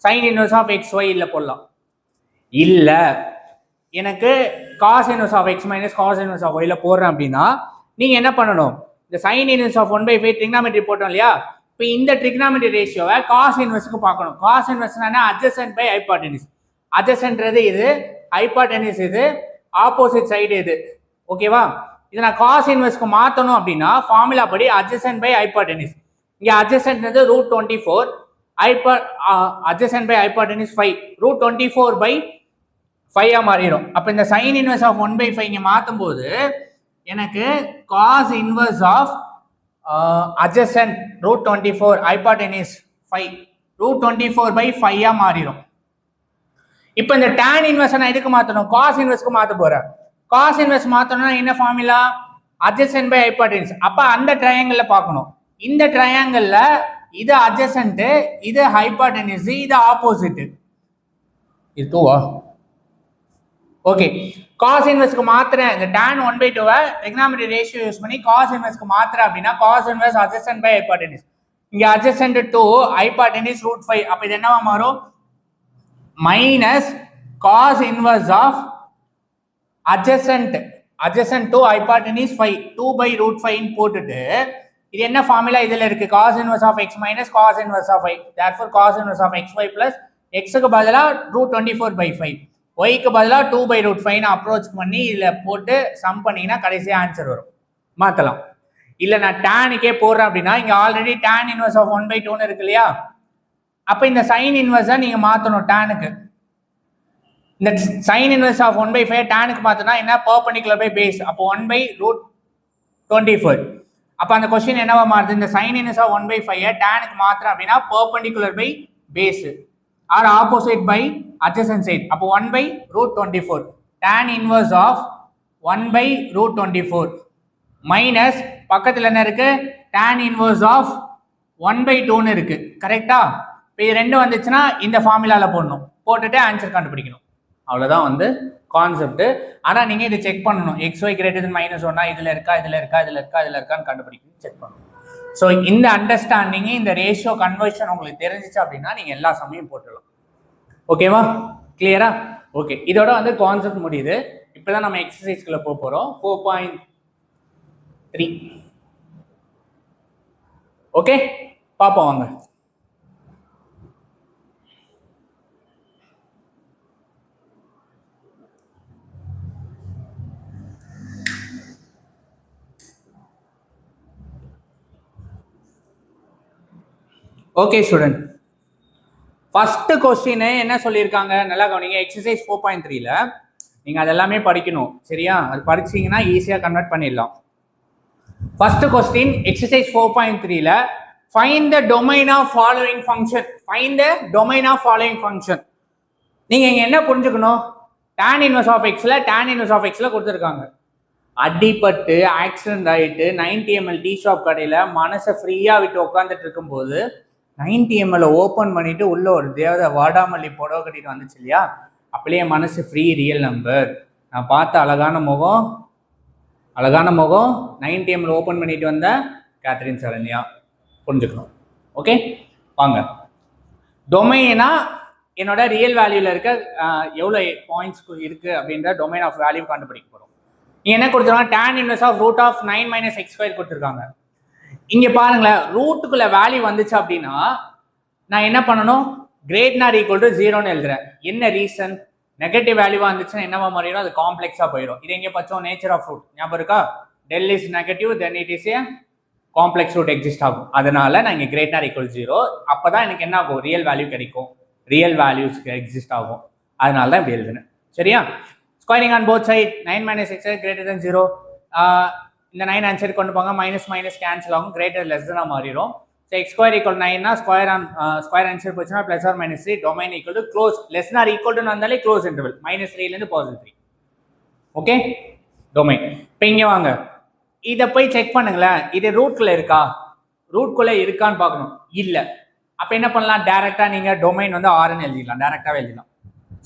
sin inverse of xy இல்ல போடலாம். இல்ல எனக்கு cos inverse of x minus cos inverse of y ல போடுறேன் அப்படின்னா நீங்க என்ன பண்ணணும்? இந்த sin inverse of 1 by 5 trigonometry போட்டோம் இல்லையா? இப்போ இந்த trigonometry ரேஷியோவை cos inverseக்கு பார்க்கணும். cos inverse என்ன? adjacent by hypotenuse. adjacentறது இது, hypotenuse இது, ஆப்போசிட் சைடு இது. ஓகேவா? இதை நான் cos inverseக்கு மாத்தணும் அப்படின்னா ஃபார்முலா படி adjacent by hypotenuse. இங்க adjacentறது root 24, adjacent by hypotenuse 5, root 24 by 5 மாறிடும். அப்ப இந்த sin inverse of 1 by 5 இங்க மாத்தும் போது எனக்கு cos inverse of adjacent root 24 hypotenuse 5 root 24 by 5 மாறிடும். இப்போ இந்த tan inverse நான் எதுக்கு மாத்தணும்? cos inverseக்கு மாத்த போறேன். cos inverse மாத்தணும்னா என்ன ஃபார்முலா? adjacent by hypotenuse. அப்ப அந்த ட்ரையாங்கிள்ல பார்க்கணும். இந்த ட்ரையாங்கிள்ல இது adjacent, இது hypotenuse, இது ஆப்போசிட். இது 2வா? Okay, cos inverseக்கு மாத்துறேன். இந்த tan 1 by 2 trigonometry ratio use பண்ணி cos inverseக்கு மாத்துறேன் அப்படின்னா cos inverse adjacent by hypotenuse. இங்க adjacent 2, hypotenuse root 5. அப்ப இது என்னவா மாறும்? minus cos inverse of adjacent to hypotenuse 5 2 by root 5 போட்டுட்டு இது என்ன ஃபார்முலா இதுல இருக்கு cos inverse of x minus cos inverse of y, therefore cos inverse of xy plus x க்கு பதிலா √24/5 y க்கு பதிலா 2 by root 5 னு அப்ரோச் பண்ணி இதுல போட்டு சம் பண்ணீங்கன்னா கடைசியா ஆன்சர் வரும். மாத்தலாம். இல்ல நான் tan க்கே போறேன் அப்படினா இங்க ஆல்ரெடி tan inverse of 1/2 னு இருக்கு இல்லையா, அப்ப இந்த sin inverse நீங்க மாத்தணும் tan க்கு. இந்த sin inverse of 1/5 tan க்கு மாத்தினா என்ன perpendicular by base, அப்போ 1/√24. அப்ப அந்த क्वेश्चन என்னவா மாறுது, இந்த sin inverse of 1/5 tan க்கு மாத்திரம் அப்படினா perpendicular by base or opposite by adjacent side, அப்போ 1/√24 tan inverse of 1/√24 minus பக்கத்துல என்ன இருக்கு tan inverse of 1/2 னு இருக்கு. கரெக்ட்டா? இப்போ இது ரெண்டு வந்துச்சுன்னா இந்த ஃபார்முலால போடணும், போட்டுட்டு ஆன்சர் கண்டுபிடிக்கணும். அவ்வளவுதான் வந்து கான்செப்ட். ஆனா நீங்க இதை செக் பண்ணணும், xy greater than -1 இதுல இருக்கா இதுல இருக்கா இதுல இருக்கா இதுல இருக்கான்னு கண்டுபிடிக்கணும், செக் பண்ணணும். ஸோ இந்த அண்டர்ஸ்டாண்டிங் இந்த ரேஷியோ கன்வர்ஷன் உங்களுக்கு தெரிஞ்சிச்சு அப்படின்னா நீங்க எல்லா சமயம் போட்டுடலாம். ஓகேவா? கிளியரா? ஓகே, இதோட வந்து கான்செப்ட் முடியுது. இப்பதான் நம்ம எக்ஸசைஸ்க்குள்ள போக போறோம். 4.3 ஓகே, பாப்போம் வாங்க. ஓகே ஸ்டூடெண்ட், ஃபர்ஸ்ட் கொஸ்டின் என்ன சொல்லியிருக்காங்க நல்லா கவனிங்க. எக்ஸசைஸ் 4.3ல நீங்க அதெல்லாமே படிக்கணும், சரியா? அது படிச்சீங்கன்னா ஈஸியா கன்வெர்ட் பண்ணிடலாம். ஃபர்ஸ்ட் கொஸ்டின் எக்ஸசைஸ் 4.3ல find the domain of following function. Find the domain of following function. நீங்க இங்க என்ன புரிஞ்சுக்கணும், tan inverse of xல tan inverse of xல கொடுத்துருக்காங்க. அடிப்பட்டு ஆக்சிடென்ட் ஆயிட்டு 90 ml டீ ஷாப் கடையில மனசை ஃப்ரீயா விட்டு உட்காந்துட்டு இருக்கும்போது 90 ml ஓப்பன் பண்ணிட்டு உள்ள ஒரு தேவதை வாடாமல்லி புடவை கட்டிட்டு வந்துச்சு இல்லையா, அப்படியே மனசு ஃப்ரீ ரியல் நம்பர். நான் பார்த்த அழகான முகம் 90 ml ஓப்பன் பண்ணிட்டு வந்த கேத்ரின் சரண்யா. புரிஞ்சுக்கணும். ஓகே வாங்க. டொமைனா என்னோட ரியல் வேல்யூல இருக்க எவ்வளோ பாயிண்ட்ஸ் இருக்கு அப்படின்ற டொமைன் ஆஃப் வேல்யூ கண்டுபிடிக்க போறோம். இங்க என்ன கொடுத்துருக்காங்க, tan inverse of √9 - x² கொடுத்துருக்காங்க. இங்க பாருங்களேன், ரூட்டுக்குள்ள வேல்யூ வந்துச்சு அப்படின்னா நான் என்ன பண்ணணும், greater = 0ன்னு எழுதுறேன். என்ன ரீசன், நெகட்டிவ் வேல்யூவா இருந்துச்சுன்னா என்னவா மாறிடும், அது காம்ப்ளெக்ஸா போயிடும். இது எங்க பச்சோம், நேச்சர் ஆஃப் ரூட் ஞாபகம் இருக்கா? del is negative then it is a complex root exist ஆகும். அதனால நான் இங்க greater = 0, அப்பதான் எனக்கு என்ன ஆகும், ரியல் வேல்யூ கிடைக்கும், ரியல் வேல்யூஸ் எக்ஸிஸ்ட் ஆகும். அதனால தான் இப்படி எழுதுனேன், சரியா? Squaring on both side 9 - x greater than 0. இந்த 9 ஆன்சர் கொண்டு போங்க, மைனஸ் மைனஸ் கேன்சல் ஆகும், கிரேட்டர் லெஸ் தான் மாறிடும். ஸோ x² = 9னா ஸ்கொயர் ஆன்சர் போச்சுன்னா +or-3, domain equal to close less or equal to வந்தாலே க்ளோஸ் இன்டர்வல் -3லேருந்து +3. Okay, domain. இப்போ இங்கே வாங்க, இதை போய் செக் பண்ணுங்களேன். இது ரூட்குள்ள இருக்கா, ரூட்குள்ள இருக்கான்னு பார்க்கணும். இல்லை, அப்போ என்ன பண்ணலாம், டேரெக்டாக நீங்கள் டொமைன் வந்து ஆர்ன்னு எழுதிடலாம், டேரெக்டாகவே எழுதிடலாம்.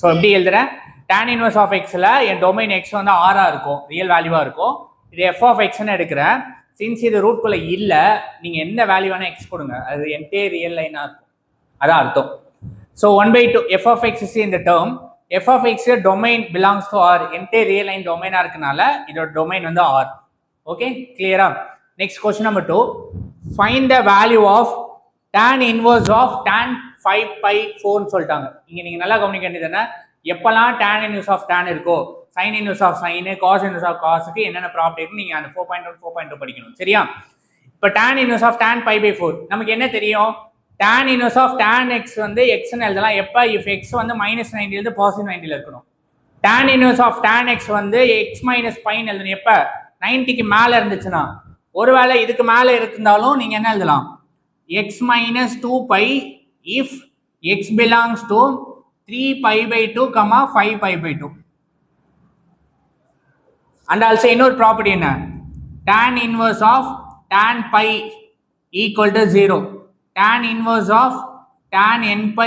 ஸோ எப்படி எழுதுறேன், tan inverse of xல என் டொமைன் x வந்து ஆரா இருக்கும், ரியல் வேல்யூவா இருக்கும். இது f of xன்னு எடுக்கிறேன். சின்ஸ் இது ரூட்குள்ள இல்ல, நீங்க எந்த வேல்யூ வேணா x கொடுங்க, அது என்டையர் ரியல் லைனா இருக்கும், அதான் அர்த்தம். So 1/2 f of x is in the term, f of x domain belongs to R, entire real line டொமைனா இருக்கனால இதோட டொமைன் வந்து R. ஓகே, கிளியரா? Next question number 2, find the value of tan inverse of tan 5/4 சொல்லிட்டாங்க. இங்க நீங்க நல்லா கவனிக்க வேண்டியது என்ன, எப்பெல்லாம் tan inverse of tan இருக்கோ, sin inverse of sin, cos inverse of cosக்கு என்னென்ன ப்ராப்பர்ட்டி இருக்கு நீங்க அந்த 4.1 4.2 படிக்கணும், சரியா? இப்போ tan inverse of tan π/4 நமக்கு என்ன தெரியும், tan inverse of tan x வந்து x ன்னு எழுதலாம். எப்ப, if x வந்து -90 இருந்து +90 இருக்கணும். tan inverse of tan x வந்து x - π ன்னு எழுதணும். எப்ப 90க்கு மேல இருந்துச்சுன்னா, ஒருவேளை இதுக்கு மேல இருந்தாலும் நீங்க என்ன எழுதலாம், x - 2π if x belongs to 3π/2, 5π/2. and also இன்னொரு ப்ராப்பர்ட்டி என்ன, tan inverse of tan π equal to 0, tan inverse of tan nπ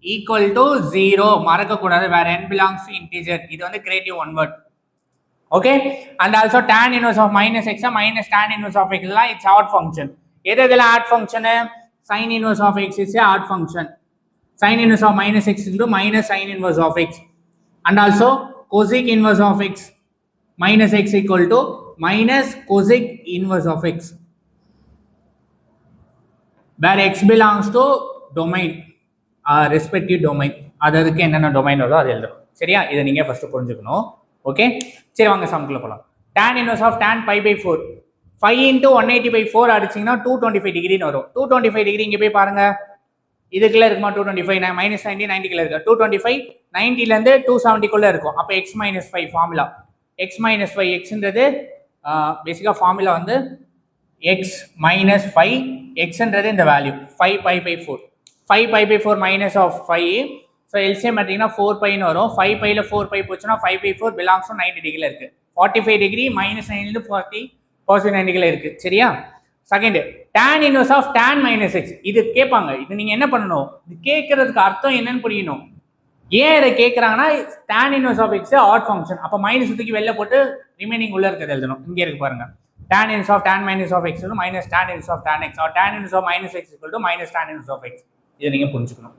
equal to 0. மறக்க கூடாது, வேற n belongs to integer. இது வந்து creative one word. Okay, and also tan inverse of -x minus tan inverse of x எல்லாம் இட்ஸ் ஆட் ஃபங்க்ஷன். எது இதெல்லாம் odd function, sin inverse of x is a odd function, sin inverse of -x into minus sin inverse of x, and also cosec inverse of x minus x equal to minus cosec inverse of x, where x belongs to domain, respective domain. அதுக்கு என்னென்ன டொமைன் வருதோ அது எழுதுறோம். சரியா? இதை நீங்க ஃபர்ஸ்ட் புரிஞ்சுக்கணும். ஓகே, சரி வாங்க சம்க்குள்ள போலாம். tan inverse of tan pi by 4 5 into 180 by 4 அடிச்சீங்கன்னா 225 டிகிரின்னு வரும். 225 டிகிரி இங்க போய் பாருங்க, இதுக்குள்ள இருக்குமா 225 minus 90 90 இருக்கு. 225 90ல இருந்து 270 குள்ள இருக்கும். அப்ப x minus 5 formula, x minus 5 xன்றது பேசிக்கா ஃபார்முலா வந்து x minus 5, xன்றது இந்த value 5 pi by 4, 5 pi by 4 minus of 5, so LCM எடுத்தீங்கன்னா 4 pi ன்னு வரும். 5 pi ல 4 pi போச்சுன்னா 5 by 4 belongs to 90 டிகிரில இருக்கு. 45 டிகிரி minus 9 ல இருந்து 40 positive 90 டிகிரில இருக்கு. சரியா? Second, tan inverse of tan minus x, இது கேட்பாங்க. இது நீங்க என்ன பண்ணணும், இது கேட்கறதுக்கு அர்த்தம் என்னன்னு புரியணும். ஏன் இதை கேட்கறாங்கன்னா tan inverse of x odd function, அப்ப மைனஸ் தூக்கி வெளில போட்டு ரிமைனிங் உள்ள இருக்கிறது எழுதணும். இங்க இருக்கு பாருங்க, tan inverse of tan minus of x minus tan inverse of tan x, or tan inverse of minus x equal to minus tan inverse of x. இதை நீங்க புரிஞ்சுக்கணும்.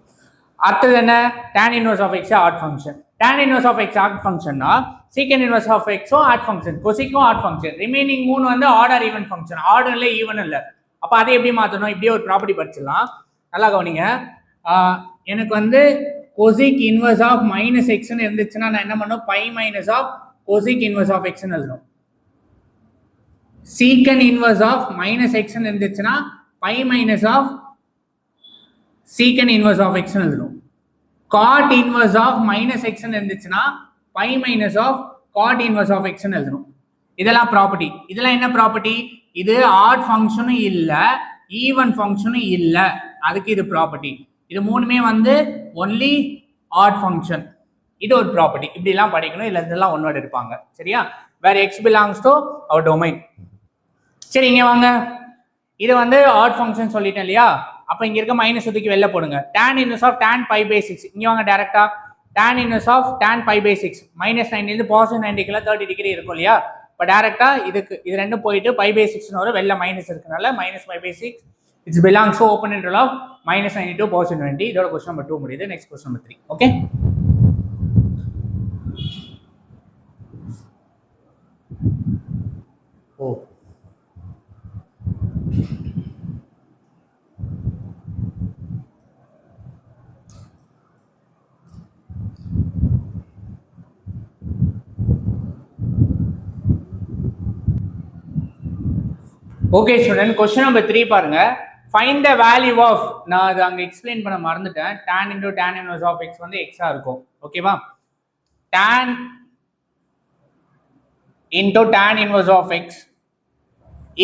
அடுத்தது என்ன, tan inverse of x odd function. tan inverse of x odd ஃபங்க்ஷன்னா secant inverse of x odd function, cosec odd function, remaining மூணு வந்து odd or even function. Order இல்ல ஈவன் இல்ல. அப்ப அதை எப்படி மாத்தணும், இப்படியே ஒரு ப்ராப்பர்ட்டி படிச்சிடலாம். நல்லா கவனிங்க. எனக்கு வந்து cosec inverse of minus x ன்னு இருந்துச்சுன்னா நான் என்ன பண்ணும், pi minus of cosec inverse of x ன்னு எழுதணும். secant inverse of minus x ன்னு இருந்துச்சுன்னா pi minus of secant inverse of x ன்னு எழுதணும். cot inverse of minus x ன்னு இருந்துச்சுன்னா pi minus of cot inverse of x ன்னு எழுதணும். இதெல்லாம் ப்ராப்பர்ட்டி. இதெல்லாம் என்ன ப்ராப்பர்ட்டி, இது ஆட் ஃபங்க்ஷனும் இல்ல ஈவன் ஃபங்க்ஷனும் இல்ல, அதுக்கு இது ப்ராப்பர்ட்டி. இது மூணுமே வந்து ஒன்லி ஆட் ஃபங்க்ஷன், இது ஒரு ப்ராப்பர்ட்டி. இப்படி எல்லாம் படிக்கணும். இதுல இதெல்லாம் ஒன் வேர்ட் எடுப்பாங்க. சரியா? வேற x belongs to our domain. சரி இங்க வாங்க, இது வந்து ஆட் ஃபங்க்ஷன் சொல்லிட்டேன் இல்லையா? அப்ப இங்க இருக்க மைனஸ் தூக்கி வெளில போடுங்க. tan inverse of tan pi by 6, இங்க வாங்க டைரக்டா tan inverse of tan pi by 6 minus 9 இருந்து positive 90 க்குள்ள 30 டிகிரி இருக்கும் இல்லையா? இப்ப டைரக்டா இதுக்கு இது ரெண்டும் போயிட்டு pi by 6 ன்னு வரும். வெளில மைனஸ் இருக்கனால minus pi by 6 it belongs to open interval of minus 90 to positive 90. இதோட क्वेश्चन நம்பர் 2 முடியுது. Next question number 3. Okay, okay student, question number 3 பாருங்க. ஃபைண்ட் த வேல்யூ ஆஃப், நான் அது அங்க எக்ஸ்பிளைன் பண்ண மறந்துட்டேன். tan into tan inverse of x வந்து x ஆ இருக்கும். ஓகேவா? tan into tan inverse of x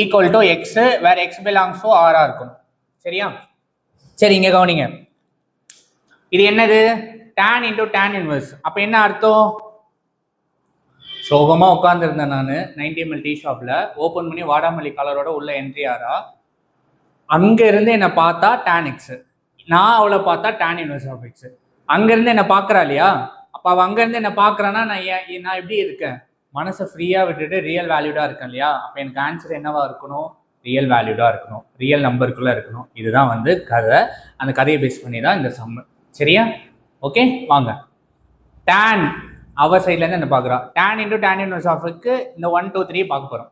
equal to x, where x belongs to r ஆ இருக்கும். சரியா? சரி இங்க கவனிங்க, இது என்னது, tan into tan inverse. அப்ப என்ன அர்த்தம், சோகமா உட்கார்ந்துருந்தேன் நான் 90 ml டீ ஷாப்ல, ஓபன் பண்ணி வாடாமல்லி கலரோட உள்ள என்ட்ரி ஆறா, அங்க இருந்து என்ன பார்த்தா tan x, நான் அவளை பார்த்தா tan inverse of x. அங்க இருந்து என்ன பாக்குறா இல்லையா? அப்ப அவ அங்க இருந்து என்ன பாக்குறான்னா நான் எப்படி இருக்கேன், மனசை ஃப்ரீயா விட்டுட்டு ரியல் வேல்யூடா இருக்கேன் இல்லையா? அப்ப எனக்கு ஆன்சர் என்னவா இருக்கணும், ரியல் வேல்யூடா இருக்கணும், ரியல் நம்பருக்குள்ள இருக்கணும். இதுதான் வந்து கதை. அந்த கதையை பேஸ் பண்ணி தான் இந்த சம். சரியா? ஓகே வாங்க, tan அவர் சைட்ல இருந்து என்ன பாக்குறா, tan into tan inverse of x இந்த 1 2 3 பார்க்க போறோம்.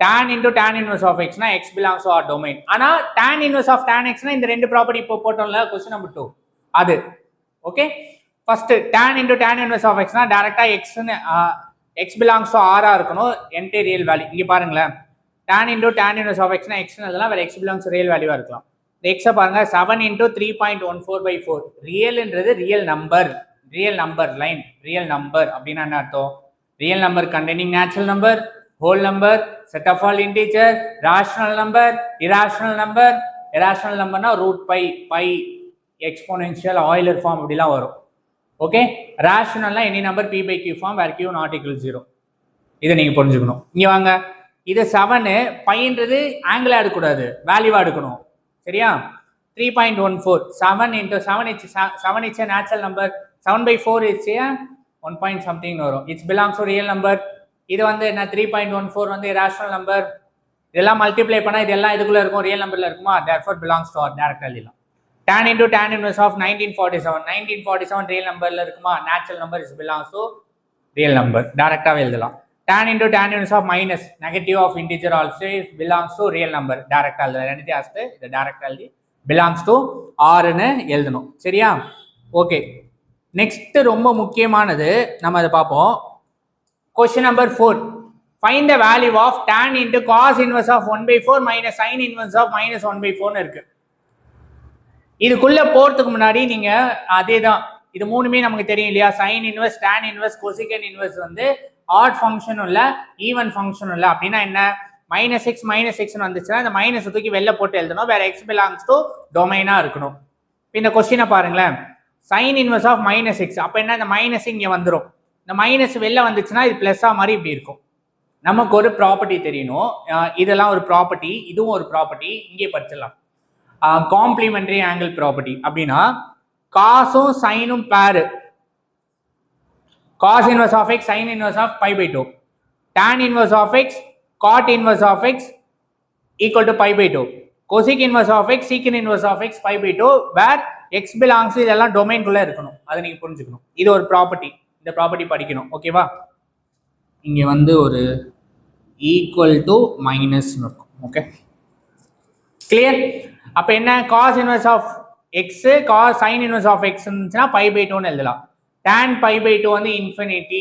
tan into tan inverse of x னா x belongs to our domain. ஆனா tan inverse of tan x னா இந்த ரெண்டு ப்ராப்பர்ட்டி இப்போ போட்டோம்ல क्वेश्चन நம்பர் 2 அது. Okay, first tan into tan inverse of x னா டைரக்டா x னு x belongs to r ஆ இருக்கணும், என்டை ரியல் வேல்யூ. இங்க பாருங்களேன், tan into tan inverse of x னா x னு அதெல்லாம் வேற x belongs to ரியல் வேல்யூவா இருக்கலாம். இந்த x பாருங்க, 7 into 3.14 by 4. ரியல்ன்றது real number, real number line, real number அப்படின்னா என்ன அர்த்தம், real number containing natural number, whole number, set of all integer, rational number, irrational number. Irrational நம்பர்னா root pi, pi exponential, Euler form இப்படிலாம் வரும். ஓகே, ரேஷனல்னா any number p by q form where q not equal 0. இதை நீங்க புரிஞ்சுக்கணும். இங்க வாங்க, இது 7, பைன்றது ஆங்கிளா எடுக்கக்கூடாது, வேல்யூவா எடுக்கணும். சரியா? 3.14, 7 into 7 is a natural number, 7 by 4 is a 1 point something வரும். It belongs to real number. இது வந்து என்ன 3.14 வந்து irrational number. இதெல்லாம் மல்டிப்ளை பண்ணா இதெல்லாம் இதுக்குள்ள இருக்கும், ரியல் நம்பர்ல இருக்குமா, therefore belongs to r. டைரக்டா எழுதலாம். tan into tan inverse of 1947, 1947 real நம்பர்ல இருக்குமா, natural number is belongs to real number டைரக்டாவே எழுதலாம். tan into tan inverse of minus negative of integer also belongs to real number டைரக்டா எழுதலாம். ரெண்டுத்தையும் அஸ்து இது டைரக்டா எழுதி belongs to r ன்னு எழுதணும். சரியா? ஓகே, நெக்ஸ்ட் ரொம்ப முக்கியமானது நம்ம அதை பார்ப்போம். Question number 4, find the value of tan into cos inverse of 1/4 minus sin inverse of minus 1/4 இருக்கு. இதுக்குள்ள போறதுக்கு முன்னாடி நீங்க அதே தான், இது மூணுமே நமக்கு தெரியும் இல்லையா? sin inverse, tan inverse, cosecant inverse வந்து ஆட் ஃபங்க்ஷனும் இல்ல ஈவன் ஃபங்க்ஷனும் இல்ல. அப்படின்னா என்ன? -x -x வந்துச்சுன்னா இந்த மைனஸ் தூக்கி வெளில போட்டு எழுதணும். வேற x belongs to டொமைனா இருக்கணும். இந்த கொஸ்டினை பாருங்களேன், sin inverse of -x, அப்ப என்ன? இந்த மைனஸ் இங்க வந்துடும். இந்த மைனஸ் வெளில வந்துச்சுன்னா இது பிளஸ்ஸா மாதிரி இப்படி இருக்கும். நமக்கு ஒரு ப்ராப்பர்ட்டி தெரியணும். இதெல்லாம் ஒரு ப்ராப்பர்ட்டி, இதுவும் ஒரு ப்ராப்பர்ட்டி. இங்கே படிச்சிடலாம். காம்ப்ளிமெண்டரி ஆங்கிள் ப்ராப்பர்ட்டி அப்படின்னா காசும் சைனும் பேரு. cos inverse of x sin inverse of pi/2, tan inverse of x cot inverse of x equal to pi/2, cosec inverse of x secant inverse of x pi/2, where x belongs to இதெல்லாம் டொமைன்குள்ள இருக்கணும். அதை நீங்க புரிஞ்சுக்கணும். இது ஒரு ப்ராப்பர்ட்டி, இந்த ப்ராப்பர்ட்டி படிக்கணும். ஓகேவா? இங்க வந்து ஒரு ஈக்குவல் டு மைனஸ் இருக்கும். Okay, clear? அப்ப என்ன? cos inverse of x cos sin inverse of x இருந்துச்சுன்னா pi/2 ன்னு எழுதலாம். tan pi/2 வந்து இன்ஃபினிட்டி,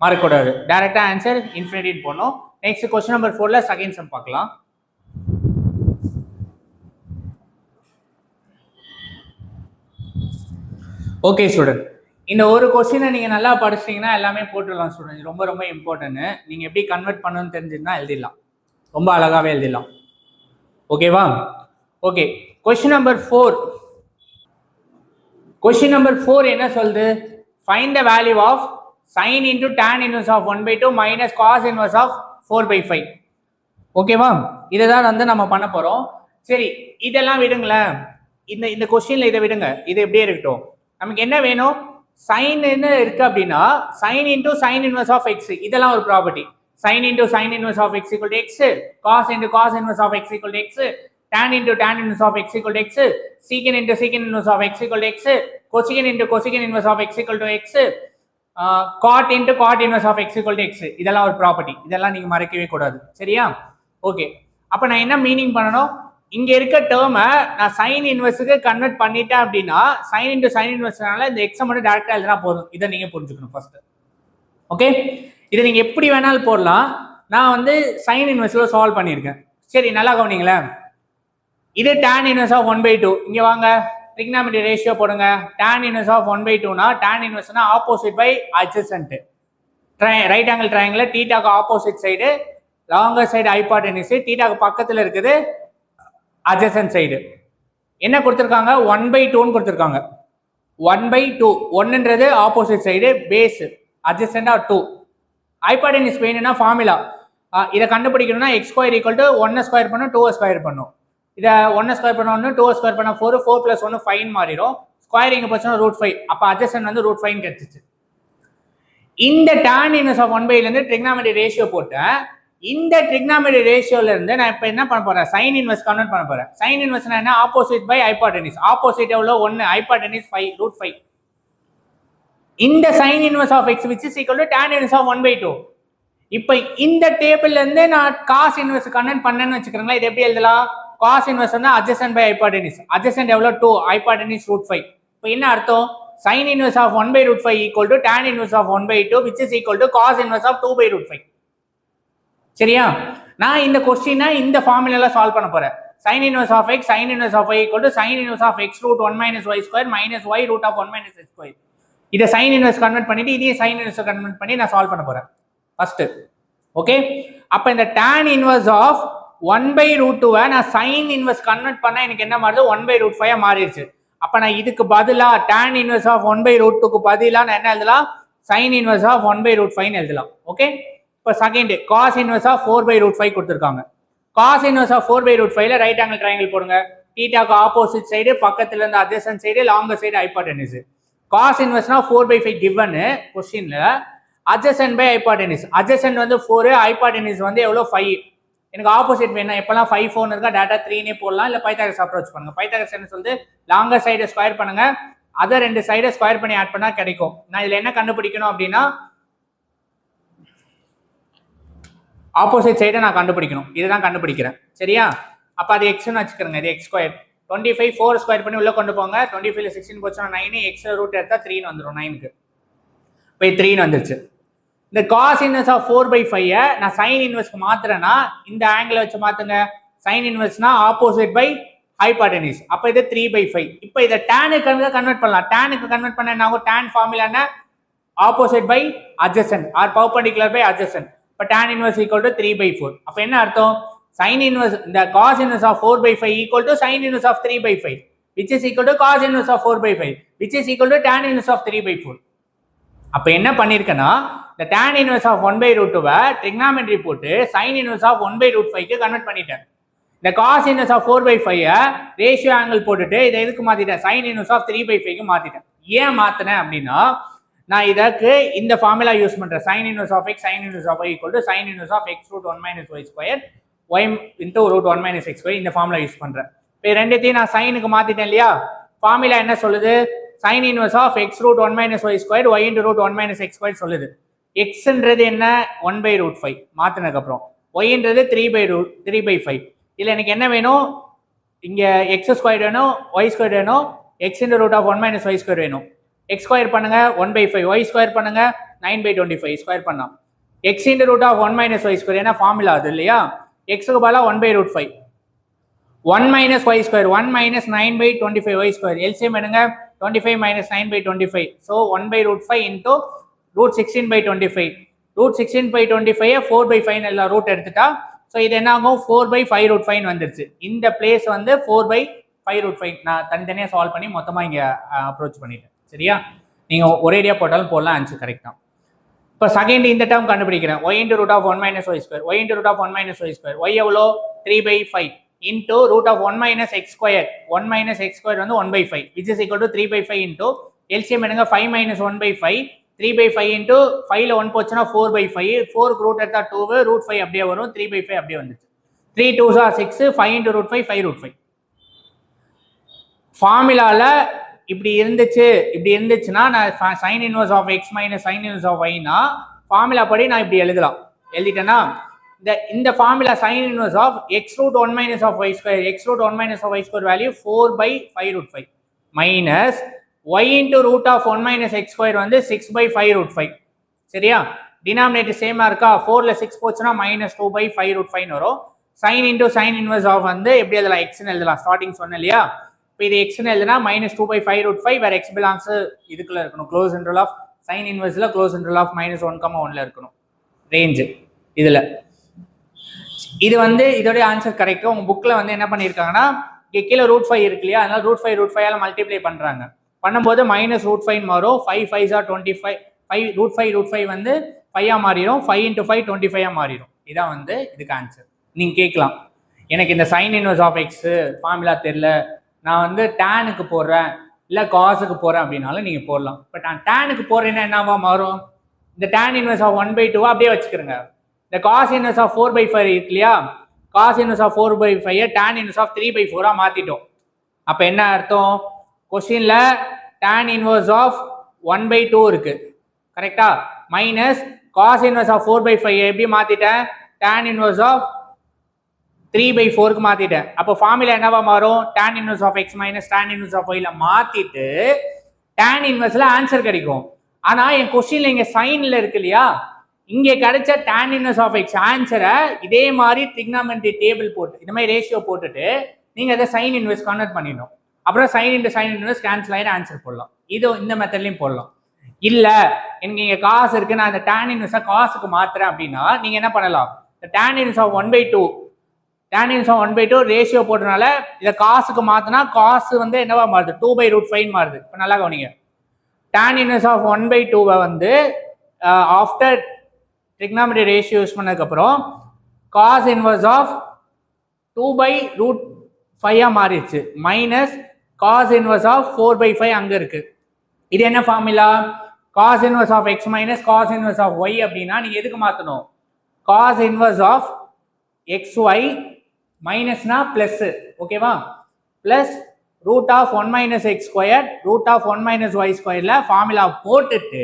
மறக்கக்கூடாது. டைரக்டா ஆன்சர் இன்ஃபினிட்டி போடணும். நெக்ஸ்ட் கொஸ்டின் நம்பர் 4ல செகண்ட் சம் பார்க்கலாம். ஓகே ஸ்டூடெண்ட், இந்த ஒரு கொஸ்டினை நீங்க நல்லா படிச்சிட்டீங்கன்னா எல்லாமே போட்டுடலாம் ஸ்டூடெண்ட். ரொம்ப ரொம்ப இம்பார்ட்டன்ட். நீங்க எப்படி கன்வெர்ட் பண்ணணும்னு தெரிஞ்சிருந்தா எழுதிடலாம், ரொம்ப அழகாவே எழுதிடலாம். ஓகேவா? Okay, question number 4. Question number 4 என்ன சொல்லுது? Find the value of sin into tan inverse of 1/2 minus cos inverse of 4/5. ஓகேவா? இதை தான் வந்து நம்ம பண்ண போறோம். சரி, இதெல்லாம் விடுங்களேன். இந்த கொஸ்டின்ல இதை விடுங்க, இது எப்படியே இருக்கட்டும். நமக்கு என்ன வேணும்? sin என்ன இருக்கு அப்படின்னா sin into sin inverse of x, இதெல்லாம் ஒரு property. sin into sin inverse of x equal to x, cos into cos inverse of x equal to x, tan into tan inverse of x equal to x, secant into secant inverse of x equal to x, cosecant into cosecant inverse of x equal to x, cot into cot inverse of x equal to x. இதெல்லாம் ஒரு ப்ராப்பர்ட்டி. இதெல்லாம் நீங்க மறக்கவே கூடாது. சரியா? ஓகே, அப்ப நான் என்ன மீனிங் பண்ணணும்? இங்க இருக்க டேர்மை நான் சைன் இன்வெர்ஸுக்கு கன்வெர்ட் பண்ணிட்டேன் அப்படின்னா sin into sin இன்வெர்ஸ்னால இந்த எக்ஸை மட்டும் டைரக்டா எழுதினா போதும். இதை நீங்க புரிஞ்சுக்கணும் ஃபர்ஸ்ட். ஓகே, இதை நீங்க எப்படி வேணாலும் போடலாம். நான் வந்து சைன் இன்வெர்ஸ்ல சால்வ் பண்ணியிருக்கேன். சரி, நல்லா கவனிங்களேன். இது tan inverse of 1/2. இங்க வாங்க, trigonometry ரேஷியோ போடுங்க. tan inverse of 1/2 னா tan inverse னா opposite by adjacent. Right angle triangle தீட்டாக்கு opposite side, longer side hypotenuse, தீட்டாக்கு பக்கத்துல இருக்குது adjacent சைடு. என்ன கொடுத்திருக்காங்க? 1/2 ன்னு கொடுத்திருக்காங்க. 1/2, 1ன்றது ஆப்போசிட் சைடு, பேஸ் adjacent 2. ஹைபாட்டெனிஸ் வேணும்னா ஃபார்முலா இதை கண்டுபிடிக்கணும்னா x² = 1 ஸ்கொயர் பண்ணும் 2 ஸ்கொயர் பண்ணும். இதை 1 ஸ்கொயர் பண்ண 1, 2 ஸ்கொயர் பண்ண 4, 4 + 1 5 மாறிடும். ஸ்கொயர் இங்க போச்சுன்னா √5. அப்ப adjacent வந்து √5 கிடைச்சிச்சு. இந்த tan inverse of 1/2 இருந்து trigonometry ரேஷியோ போட்டேன். இந்த trigonometry ரேஷியோல இருந்து நான் இப்ப என்ன பண்ண போறேன்? sin inverse கன்வெர்ட் பண்ண போறேன். sin inverse என்ன? Opposite by hypotenuse. ஆப்போசிட் எவ்வளவு? 1, ஹைபாட்டெனிஸ் 5, √5. இந்த sin inverse of x which is equal to tan inverse of 1/2. இப்ப இந்த டேபிள்ல இருந்து நான் cos inverse கன்வெர்ட் பண்ணேன்னு வெச்சுக்கறீங்களா? இது எப்படி எழுதலாம்? cos inverse வந்து adjacent by hypotenuse. adjacent எவ்வளவு? 2, hypotenuse √5. இப்போ என்ன அர்த்தம்? sin inverse of 1/√5 equal to tan inverse of 1/2 which is equal to cos inverse of 2/√5. சரியா? நான் இந்த क्वेश्चन இந்த ஃபார்முலால சால்வ் பண்ண போறேன். sin inverse of x sin inverse of y equal to sin inverse of x √1 - y² minus y √1 - x². இத sin inverse கன்வெர்ட் பண்ணிட்டு இதையும் sin inverse கன்வெர்ட் பண்ணி நான் சால்வ் பண்ண போறேன் ஃபர்ஸ்ட். ஓகே, அப்ப இந்த tan inverse of 1/√2 நான் sin inverse கன்வெர்ட் பண்ணா எனக்கு என்ன மாறுது? 1/√5 மாறிடுச்சு. அப்ப நான் இதுக்கு பதிலா tan inverse of 1/√2க்கு பதிலா நான் என்ன எழுதலாம்? sin inverse of 1/√5 எழுதலாம். ஓகே, இப்போ செகண்ட் cos inverse of 4/√5 கொடுத்திருக்காங்க. cos inverse of 4/√5ல ரைட் ஆங்கிள் ட்ரையாங்கிள் போடுங்க. தீட்டாக்கு ஆப்போசிட் சைடு, பக்கத்துல இருந்து adjacent side, longer side hypotenuse. cos inverse னா 4/5 given क्वेश्चनல, adjacent by hypotenuse. adjacent வந்து 4, hypotenuse வந்து எவ்வளவு? 5. எனக்கு ஆப்போசிட் வேணும். எப்பெல்லாம் 5 4 இருக்கா டேட்டா 3 னே போடலாம், இல்ல பைத்தாகரஸ் அப்ரோச் பண்ணுங்க. பைத்தாகரஸ் என்ன சொல்லுது? லாங்கர் சைடு ஸ்கொயர் பண்ணுங்க, அதர் ரெண்டு சைடு ஸ்கொயர் பண்ணி ஆட் பண்ணா கிடைக்கும். நான் இதுல என்ன கண்டுபிடிக்கணும் அப்படின்னா ஆப்போசிட் சைடை நான் கண்டுபிடிக்கணும். இதுதான் கண்டுபிடிக்கிறேன். சரியா? அப்போ அது எக்ஸ்னு வச்சுக்கிறேங்க. இது எக்ஸ் ஸ்கொயர். 25 4 ஸ்கொயர் பண்ணி உள்ள கொண்டு போங்க. 25ல 16 போச்சுன்னா 9, எக்ஸ்ல ரூட் எடுத்தா 3ன்னு வந்துடும். 9க்கு இப்போ 3ன்னு வந்துருச்சு. இந்த காஸ் இன்வெர்ஸ் ஆஃப் 4/5 நான் சைன் இன்வெர்ஸ்க்கு மாத்துறேன்னா இந்த ஆங்கிள் வச்சு மாத்துங்க. சைன் இன்வெர்ஸ்னா ஆப்போசிட் பை ஹைபாட்டனிஸ். அப்போ இது 3/5. இப்போ இதை டேனுக்கு கன்வெர்ட் பண்ணலாம். டேனுக்கு கன்வெர்ட் பண்ண என்ன ஆகும்? டேன் ஃபார்முலா என்ன? Opposite by adjacent or perpendicular by adjacent. இப்போ tan inverse equal to 3/4. அப்போ என்ன அர்த்தம்? sin inverse இந்த cos inverse of 4/5 equal to sin inverse of 3/5 which is equal to cos inverse of 4/5 which is equal to tan inverse of 3/4. அப்போ என்ன பண்ணிருக்கேன்னா இந்த tan inverse of 1/√2 trigonometry போட்டு sin inverse of 1/√5க்கு கன்வெர்ட் பண்ணிட்டேன். இந்த cos inverse of 4/5 ratio angle போட்டுட்டு இதை எதுக்கு மாத்திட்டேன்? sin inverse of 3/5க்கு மாத்திட்டேன். ஏன் மாத்தினேன் அப்படின்னா நான் இதற்கு இந்த ஃபார்முலா யூஸ் பண்றேன். sin inverse of x sin inverse of y equal to sin inverse of x root 1 minus y square y into root 1 minus x square இந்த ஃபார்முலா யூஸ் பண்றேன். இப்போ ரெண்டுத்தையும் நான் சைனுக்கு மாத்திட்டேன் இல்லையா? ஃபார்முலா என்ன சொல்லுது? sin inverse of x root 1 minus y square y into root 1 minus x square சொல்லுது. xன்றது என்ன? 1/√5 மாத்தினதுக்கு அப்புறம் yன்றது 3/5. இல்ல எனக்கு என்ன வேணும்? இங்க x ஸ்கொயர் வேணும், y ஸ்கொயர் வேணும், x into root of 1 minus y square வேணும். x ஸ்கொயர் பண்ணுங்க 1/5, y ஸ்கொயர் பண்ணுங்க 9/25 ஸ்கொயர் பண்ணலாம். x into root of 1 minus y square என்ன ஃபார்முலா அது இல்லையா? x க்கு பதிலா 1/√5 1 minus y square 1 minus 9/25 y square LCM எடுங்க 25 minus 9/25 so 1/√5 into root 16/25 root 16/25 4/5 எல்லாம் ரூட் எடுத்துட்டா ஸோ இது என்ன ஆகும்? 4/5√5 வந்துருச்சு. இந்த பிளேஸ் வந்து 4/5√5 நான் தனித்தனியாக சால்வ் பண்ணி மொத்தமாக இங்கே அப்ரோச் பண்ணிட்டேன். சரியா? நீங்கள் ஒரேடியாக போட்டாலும் போடலாம், ஆன்சர் கரெக்ட் தான். இப்போ செகண்ட் இந்த டேர்ம் கண்டுபிடிக்கிறேன். y into root of 1 minus y square y into root of 1 minus y square y எவ்வளோ? 3/5 into root of 1 minus x square 1 minus x square வந்து 1/5 which is equal to 3/5 into LCM எடுங்க 5 minus 1/5 3/5 into 5ல 1 போச்சுன்னா 4/5 4 ரூட் எடுத்தா 2 root 5 அப்படியே வரும் 3/5 அப்படியே வந்துச்சு. 3 2s are 6 5 into root 5 5√5 ஃபார்முலால இப்படி இருந்துச்சுன்னா நான் sin inverse of x minus sin inverse of y னா ஃபார்முலா படி நான் இப்படி எழுதிட்டேன்னா இந்த formula sin inverse of x root 1 minus of y square x root 1 minus of y square value 4/5√5 minus y into root of 1 minus x square வந்து 6/5√5. சரியா? டினாமினேட்டர் சேமா இருக்கா? 4ல 6 போச்சுன்னா minus 2/5√5 வரும். sin into sin inverse of வந்து எப்படி எழுதலாம்? x ன்னு எழுதலாம். ஸ்டார்டிங் சொன்னேன் இல்லையா? இப்போ இது எக்ஸ்னு எழுதுனா minus 2/5√5 வேற x பிலாங்ஸ் இதுக்குள்ள இருக்கணும். க்ளோஸ் இன்டர்வல் ஆஃப் சைன் இன்வெர்ஸ்ல க்ளோஸ் இன்டர்வல் ஆஃப் -1,1ல இருக்கணும் ரேஞ்சு இதுல. இது வந்து இதோட ஆன்சர் கரெக்ட். உங்க புக்ல வந்து என்ன பண்ணிருக்காங்கன்னா கீழே √5 இருக்கு இல்லையா? அதனால √5 மல்டிப்ளை பண்றாங்க. பண்ணும்போது -√5 மாறும். 5 5s are 25 5 √5 வந்து 5 மாறிடும். 5 into 5 25 மாறிடும். இதான் வந்து இதுக்கு ஆன்சர். நீங்க கேட்கலாம் எனக்கு இந்த sine inverse of x formula தெரியல, நான் வந்து டேனுக்கு போடுறேன் இல்லை காஸுக்கு போகிறேன் அப்படின்னாலும் நீங்கள் போடலாம். பட் நான் டேனுக்கு போடுறேன்னா என்னவா மாறும்? இந்த tan இன்வெர்ஸ் ஆஃப் 1/2 அப்படியே வச்சுக்கிறேங்க. இந்த காஸ் இன்வெர்ஸ் ஆஃப் 4/5 இருக்கு இல்லையா? Cos inverse of 4/5 tan inverse of 3/4 மாற்றிட்டோம். அப்போ என்ன அர்த்தம்? கொஸ்டின்ல tan இன்வெர்ஸ் ஆஃப் 1/2 இருக்கு கரெக்டா? மைனஸ் காஸ் இன்வெர்ஸ் ஆஃப் 4/5 எப்படி மாற்றிட்டேன்? tan இன்வெர்ஸ் ஆஃப் 3/4க்கு மாத்திட்டேன். அப்போ ஃபார்முலா என்னவா மாறும்? tan inverse of x minus tan inverse of y ல மாத்திட்டு tan inverseல ஆன்சர் கிடைக்கும். ஆனா என் கொஸ்டின்ல இங்க சைன்ல இருக்கு இல்லையா? இங்க கிடைச்ச tan inverse of x ஆன்சரை இதே மாதிரி trigonometry டேபிள் போட்டு இந்த மாதிரி ரேஷியோ போட்டுட்டு நீங்க அதை sin inverse கன்வெர்ட் பண்ணிடணும். அப்புறம் sin into sin inverse cancel ஆயிட்டு ஆன்சர் போடலாம். இது இந்த மெத்தட்லயும் போடலாம். இல்ல எனக்கு இங்க காசு இருக்கு, நான் இந்த tan inverse காசுக்கு மாத்துறேன் அப்படின்னா நீங்க என்ன பண்ணலாம்? இந்த tan inverse of 1/2 tan inverse of 1/2 ratio போட்டனால இதை காசுக்கு மாத்தினா காசு வந்து என்னவா மாறுது? 2/√5 மாறுது. இப்போ நல்லா கவனிங்க. tan inverse of 1/2 வந்து ஆஃப்டர் trigonometry ரேஷியோ யூஸ் பண்ணதுக்கு அப்புறம் cos inverse of 2/√5 மாறிடுச்சு. மைனஸ் cos inverse of 4/5 அங்க இருக்கு. இது என்ன formula? cos inverse of x minus cos inverse of y அப்படின்னா நீங்க எதுக்கு மாத்தணும்? cos inverse of xy மைனஸ்னா பிளஸ், ஓகேவா? Plus root of 1 minus x square root of 1 minus y squareல ஃபார்முலா போட்டுட்டு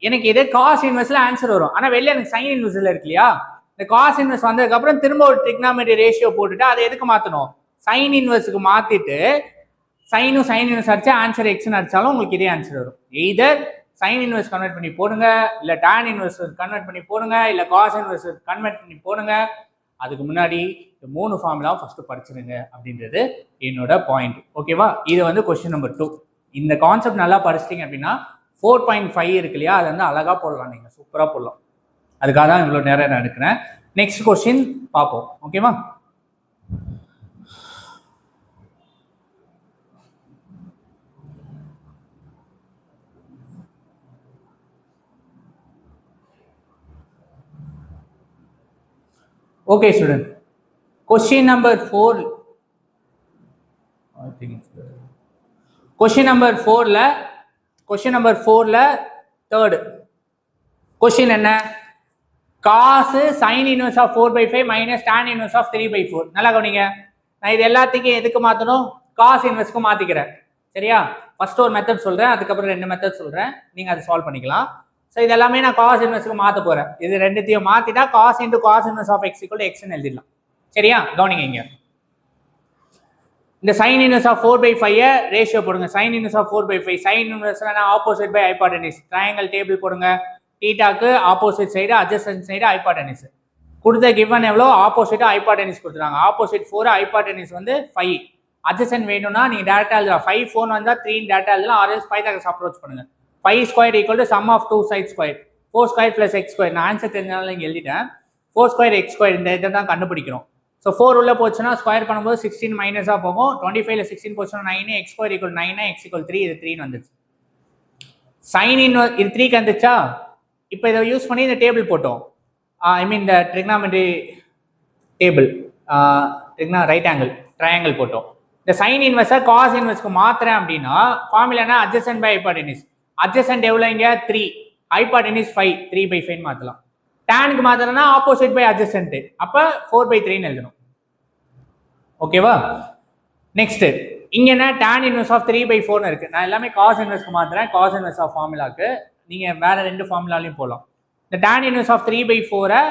எனக்கு இது காஸ் இன்வெர்ஸ்ல ஆன்சர் வரும். ஆனா வெளில எனக்கு சைன் இன்வெர்ஸ்ல இருக்கு இல்லையா? இந்த காஸ் இன்வெர்ஸ் வந்ததுக்கப்புறம் திரும்ப ஒரு ட்ரிக்னாமெட்ரி ரேஷியோ போட்டுட்டு அதை எதுக்கு மாற்றணும், சைன் இன்வெர்ஸுக்கு மாற்றிட்டு சைனும் சைன் இன்வெர்ஸ் அடிச்சா ஆன்சர் எக்ஸ்னு அடிச்சாலும் உங்களுக்கு இதே ஆன்சர் வரும். எய்தர் சைன் இன்வெர்ஸ் கன்வெர்ட் பண்ணி போடுங்க, இல்லை டான் இன்வெர்ஸ் கன்வெர்ட் பண்ணி போடுங்க, இல்லை காஸ் இன்வெர்ஸ் கன்வெர்ட் பண்ணி போடுங்க. அதுக்கு முன்னாடி இந்த 3 ஃபார்முலாவும் ஃபர்ஸ்ட் படிச்சிருங்க அப்படின்றது என்னோட பாயிண்ட். ஓகேவா? இது வந்து கொஸ்டின் நம்பர் 2. இந்த கான்செப்ட் நல்லா படிச்சிட்டிங்க அப்படின்னா 4.5 இருக்கு இல்லையா, அதை வந்து அழகா போடலாம், நீங்க சூப்பரா போடலாம். அதுக்காக தான் இவ்வளோ நேரம் நான் எடுக்கிறேன். நெக்ஸ்ட் கொஸ்டின் பார்ப்போம். ஓகேவா? Okay student, question number 4. I think it's good. Question number 4ல third question என்ன, cos sin inverse of 4/5 minus tan inverse of 3/4. நல்லா கவனிங்க, நான் இது எல்லாத்துக்கும் எதுக்கு மாத்தணும், cos inverse க்கு மாத்திக்கிறேன். சரியா? ஃபர்ஸ்ட் ஒரு மெத்தட் சொல்றேன், அதுக்கப்புறம் 2 மெத்தட் சொல்றேன், நீங்க அதை சால்வ் பண்ணிக்கலாம். ஸோ இது எல்லாமே நான் காஸ் இன்வெர்ஸ்க்கு மாற்ற போறேன். இது ரெண்டுத்தையும் மாத்திட்டா cos into cos inverse of x equal எக்ஸ்னு எழுதிடலாம். சரியா? கவனிங்க, இங்க இந்த சைன் இன்வெர்ஸ் ஆஃப் 4/5 ரேஷியோ போடுங்க. சைன் இன்வெர்ஸ் ஆஃப் 4/5, சைன் இன்வெர்ஸ்னா opposite by hypotenuse. Triangle table போடுங்க. தீட்டாக்கு opposite side, adjacent side hypotenuse. கொடுத்த கிவன் எவ்வளோ, ஆப்போசிட்டா ஹைபாட்டனிஸ் கொடுத்துருக்காங்க. ஆப்போசிட் 4, ஹைபாட்டனிஸ் வந்து 5. அட்ஜஸ்டன்ட் வேணும்னா நீங்க டேரக்டா எழுதலாம். 5 4 வந்தா 3 டேரக்டா எழுதலாம். ஆர்எல்ஸ் பைத்தாகரஸ் அப்ரோச் பண்ணுங்க. 5 squared equal to sum of 2 sides squared. 4 squared plus x squared. நான் ஆன்சர் தெரிஞ்சனால இங்கே எழுதிட்டேன். 4 squared x squared இந்த இதை தான் கண்டுபிடிக்கிறோம். ஸோ 4 உள்ள போச்சுன்னா ஸ்கொயர் பண்ணும்போது 16 மைனஸாக போகும். 25ல 16 போச்சுன்னா 9, x squared equal 9, x equal 3. இது 3 வந்துச்சு. சைன் இன்வெர்ஸ் இது 3 வந்துச்சா? இப்போ இதை யூஸ் பண்ணி இந்த டேபிள் போட்டோம். ஐ மீன் இந்த trigonometry table, right angle triangle போட்டோம். இந்த சைன் இன்வெர்ஸை காஸ் இன்வெர்ஸ்க்கு மாத்துறேன் அப்படின்னா formula adjacent by hypotenuse. Adjacent எவ்வளோ, இங்க 3, ஹைபாட்டனிஸ் 5, 3/5 மாத்தலாம். டானுக்கு மாத்தலன்னா ஆப்போசிட் பை அட்ஜஸ்டன்ட், அப்ப 4/3 எழுதணும். ஓகேவா? நெக்ஸ்ட் இங்க என்ன, டான் இன்வெர்ஸ் ஆஃப் 3/4 இருக்கு. நான் எல்லாமே காஸ் இன்வெர்ஸ்க்கு மாத்துறேன். காஸ் இன்வெர்ஸ் ஆஃப் ஃபார்முலாக்கு நீங்க வேற 2 ஃபார்முலாலையும் போகலாம். இந்த tan inverse of 3/4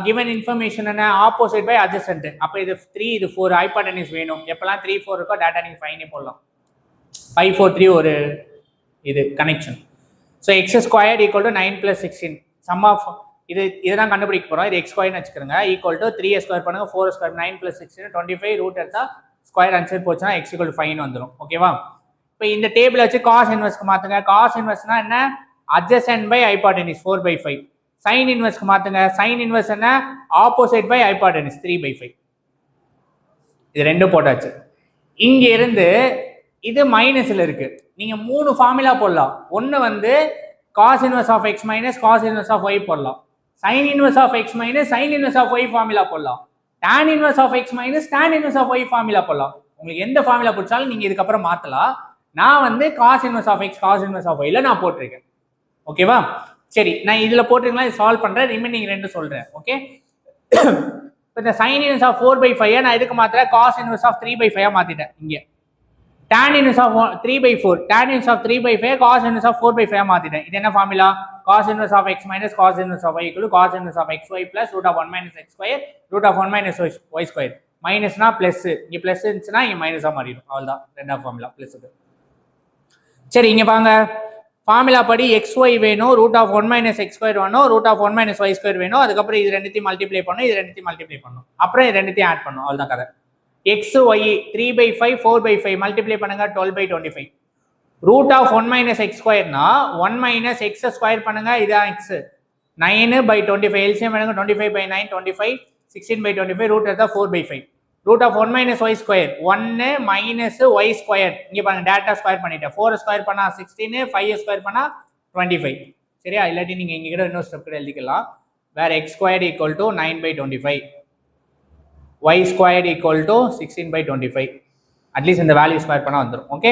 given information என்ன, ஆப்போசிட் பை அட்ஜஸ்டன்ட். அப்ப இது 3 இது 4, ஹைபாட்டனிஸ் வேணும். எப்பெல்லாம் 3 4 இருக்கோ டேட்டா நீங்க 5 போடலாம். 5 4 3 ஒரு இது connection. So x squared equal to 9 + 16. Sum of இதுதான் கண்டுபிடிக்க போறோம். இது எக்ஸ் ஸ்கொயர்னு வச்சுக்கிறோங்க. ஈக்குவல் டு 3 ஸ்கொயர் பண்ணுங்க, 4 ஸ்கொயர் 9 + 16 25 ரூட் எடுத்தா ஸ்கொயர் ஆன்சர் போச்சுன்னா எக்ஸ் ஈக்குவல் 5 வந்துடும். ஓகேவா? இப்போ இந்த டேபிள் வச்சு காஸ் இன்வெர்ஸ்க்கு மாத்துங்க. காஸ் இன்வெர்ஸ்னா என்ன, அட்ஜஸ்டன்ட் பை ஹைபாட்டனிஸ் 4/5. சைன் இன்வெர்ஸ்க்கு மாத்துங்க. சைன் இன்வெர்ஸ் என்ன, ஆப்போசிட் பை ஹைபாட்டனிஸ் 3/5. இது 2 போட்டாச்சு. இங்க இருந்து இது மைனஸ்ல இருக்கு. நீங்க 3 ஃபார்முலா போடலாம். ஒன்னு வந்து cos inverse of x minus cos inverse of y போடலாம். Sine inverse of x minus sine inverse of y formula போடலாம். Tan inverse of x minus tan inverse of y formula போடலாம். உங்களுக்கு எந்த ஃபார்முலா பிடிச்சாலும் நீங்க இதுக்கப்புறம் மாத்தலாம். நான் வந்து cos inverse of x cos inverse of ஒய்ல நான் போட்டிருக்கேன். ஓகேவா? சரி, நான் இதுல போட்டிருக்கலாம், இது சால்வ் பண்றேன். ரிமைனிங் 2 சொல்றேன். ஓகே, இப்போ இந்த சைன் இன்வெர்ஸ் ஆஃப் 4/5 நான் இதுக்கு மாத்திர காஸ் இன்வெர்ஸ் ஆஃப் 3/5 மாத்திட்டேன். இங்க tan inverse of 3/4 tan inverse of 3/5 cos inverse of 4/5 மாத்திட்டேன். இது என்ன formula, cos inverse of x minus cos inverse of y equal to cos inverse of xy plus root of 1 minus x square root of 1 minus y square. மைனஸ்னா plus, இங்க பிளஸ் இருந்துச்சுன்னா இங்க மைனஸா மாறிடும். அவ்வளவுதான் ரெண்டாவது ஃபார்முலா பிளஸ். சரி, இங்க பாருங்க ஃபார்முலா படி xy வேணும், root of 1 minus x square வேணும், root of 1 minus y square வேணும். அதுக்கப்புறம் இது ரெண்டுத்தையும் மல்டிப்ளை பண்ணணும், இது ரெண்டுத்தையும் மல்டிப்ளை பண்ணணும், அப்புறம் இது ரெண்டுத்தையும் ஆட் பண்ணணும். அவ்வளவுதான் கதை. x y 3/5 4/5 மல்டிப்ளை பண்ணுங்க 12/25. Root of 1 minus x square னா 1 minus x ஸ்கொயர் பண்ணுங்க, இதான் x 9/25 எல்சிஎம் பண்ணுங்க 25/9 25 16/25 ரூட் எடுத்தா 4/5. Root of 1 minus y square 1 minus y square, இங்க பாருங்க டேரக்டா ஸ்கொயர் பண்ணிட்டேன். 4 ஸ்கொயர் பண்ணா 16, 5 ஸ்கொயர் பண்ணா 25. சரியா? இல்லாட்டி நீங்க இங்க கூட இன்னொரு ஸ்டெப் கூட எழுதிக்கலாம். வேர் x squared equal to 9/25, y squared equal to 16/25. At least இந்த வேல்யூ ஸ்கொயர் பண்ணா வந்துடும். ஓகே,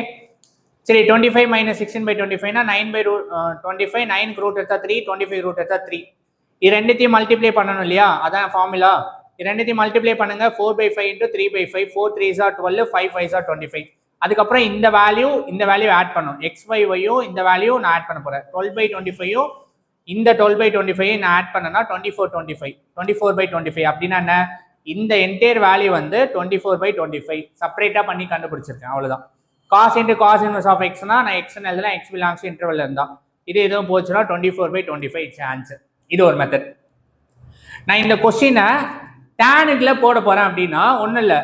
சரி 25 minus 16/25 னா 9/25, 9 ரூட் எடுத்தா 3, 25 ரூட் எடுத்தா 3. இது ரெண்டுத்தையும் மல்டிப்ளை பண்ணணும் இல்லையா, அதான் ஃபார்முலா. இது ரெண்டுத்தையும் மல்டிப்ளை பண்ணுங்க 4/5 into 3/5, 4 3s are 12, 5 5s are 25. அதுக்கப்புறம் இந்த வேல்யூ ஆட் பண்ணும், xy y இந்த வேல்யூ நான் ஆட் பண்ண போறேன். 12/25 இந்த 12/25 நான் ஆட் பண்ணனா 24/25 24/25 அப்படின்னா என்ன இந்த என்டையர் வேல்யூ வந்து 24/25 செப்பரேட்டா பண்ணி கண்டுபிடிச்சிருக்கேன் அவ்வளவுதான். cos into cos inverse of x னா நான் x ன்னு எழுதலாம் x belongs to interval இருந்தா இது எதுவும் போச்சுன்னா 24/25 இட்ஸ் ஆன்சர். இது ஒரு மெத்தட். நான் இந்த கொஸ்டினை டேனுக்குள்ள போட போறேன் அப்படின்னா ஒன்றும் இல்லை,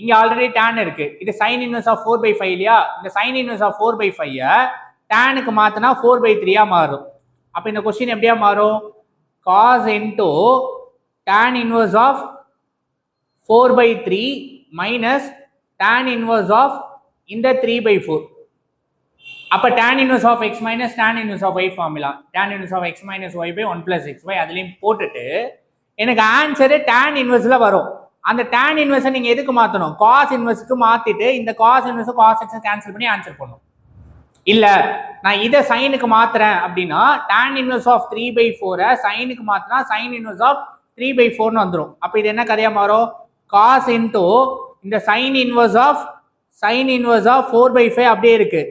இங்க ஆல்ரெடி tan இருக்கு, இது sin inverse of 4/5 இல்லையா, இந்த sin inverse of 4/5 டேனுக்கு மாத்தினா 4/3 மாறும். அப்ப இந்த கொஸ்டின் எப்படியா மாறும், cos into tan inverse of 4/3 minus tan inverse of இந்த 3/4. அப்ப tan inverse of x minus tan inverse of y formula, tan inverse of x minus y by 1 plus xy அதுலயும் போட்டுட்டு எனக்கு ஆன்சர் tan inverseல வரும். அந்த tan inverse நீங்க எதுக்கு மாத்தணும், cos inverseக்கு மாத்திட்டு இந்த cos inverse cos x cancel பண்ணி ஆன்சர் பண்ணணும். இல்ல நான் இத சைனுக்கு மாத்துறேன் அப்படின்னா tan inverse of 3/4 சைனுக்கு மாத்தினா sin inverse of 3/4 ன்னு வந்துரும். அப்ப இது என்ன கதையா மாறும், cos into இந்த sin inverse of 4/5 அப்படியே இருக்கு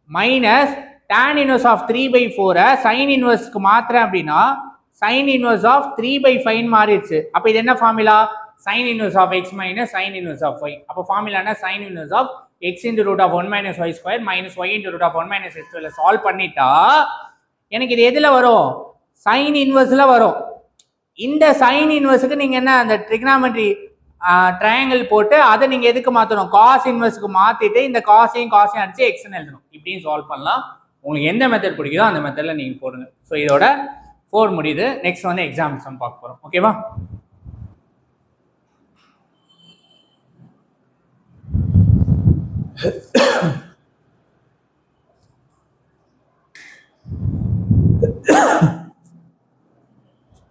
minus tan inverse of 3/4 sin inverseக்கு மாத்துறேன் அப்படின்னா sin inverse of 3/5 மாறிடுச்சு. அப்ப இது என்ன formula, sin inverse of x minus sin inverse of y. அப்ப ஃபார்முலா என்ன, sin inverse of x into root of 1 minus y square minus y into root of 1 minus x square solve பண்ணிட்டா எனக்கு இது எதுல வரும், sin inverseல வரும். இந்த sin inverseக்கு நீங்க என்ன அந்த trigonometry ட்ரையாங்கிள் போட்டு அதை நீங்க எதுக்கு மாத்தணும், cos inverseக்கு மாத்திட்டு இந்த காசையும் அடிச்சு x ன்னு எழுதணும். இப்படியும் சால்வ் பண்ணலாம். உங்களுக்கு எந்த மெத்தட் பிடிக்குதோ அந்த மெத்தட்ல நீங்க போடுங்க. ஸோ இதோட 4 முடியுது. நெக்ஸ்ட் வந்து எக்ஸாம் சம் பார்க்க போறோம். ஓகேவா?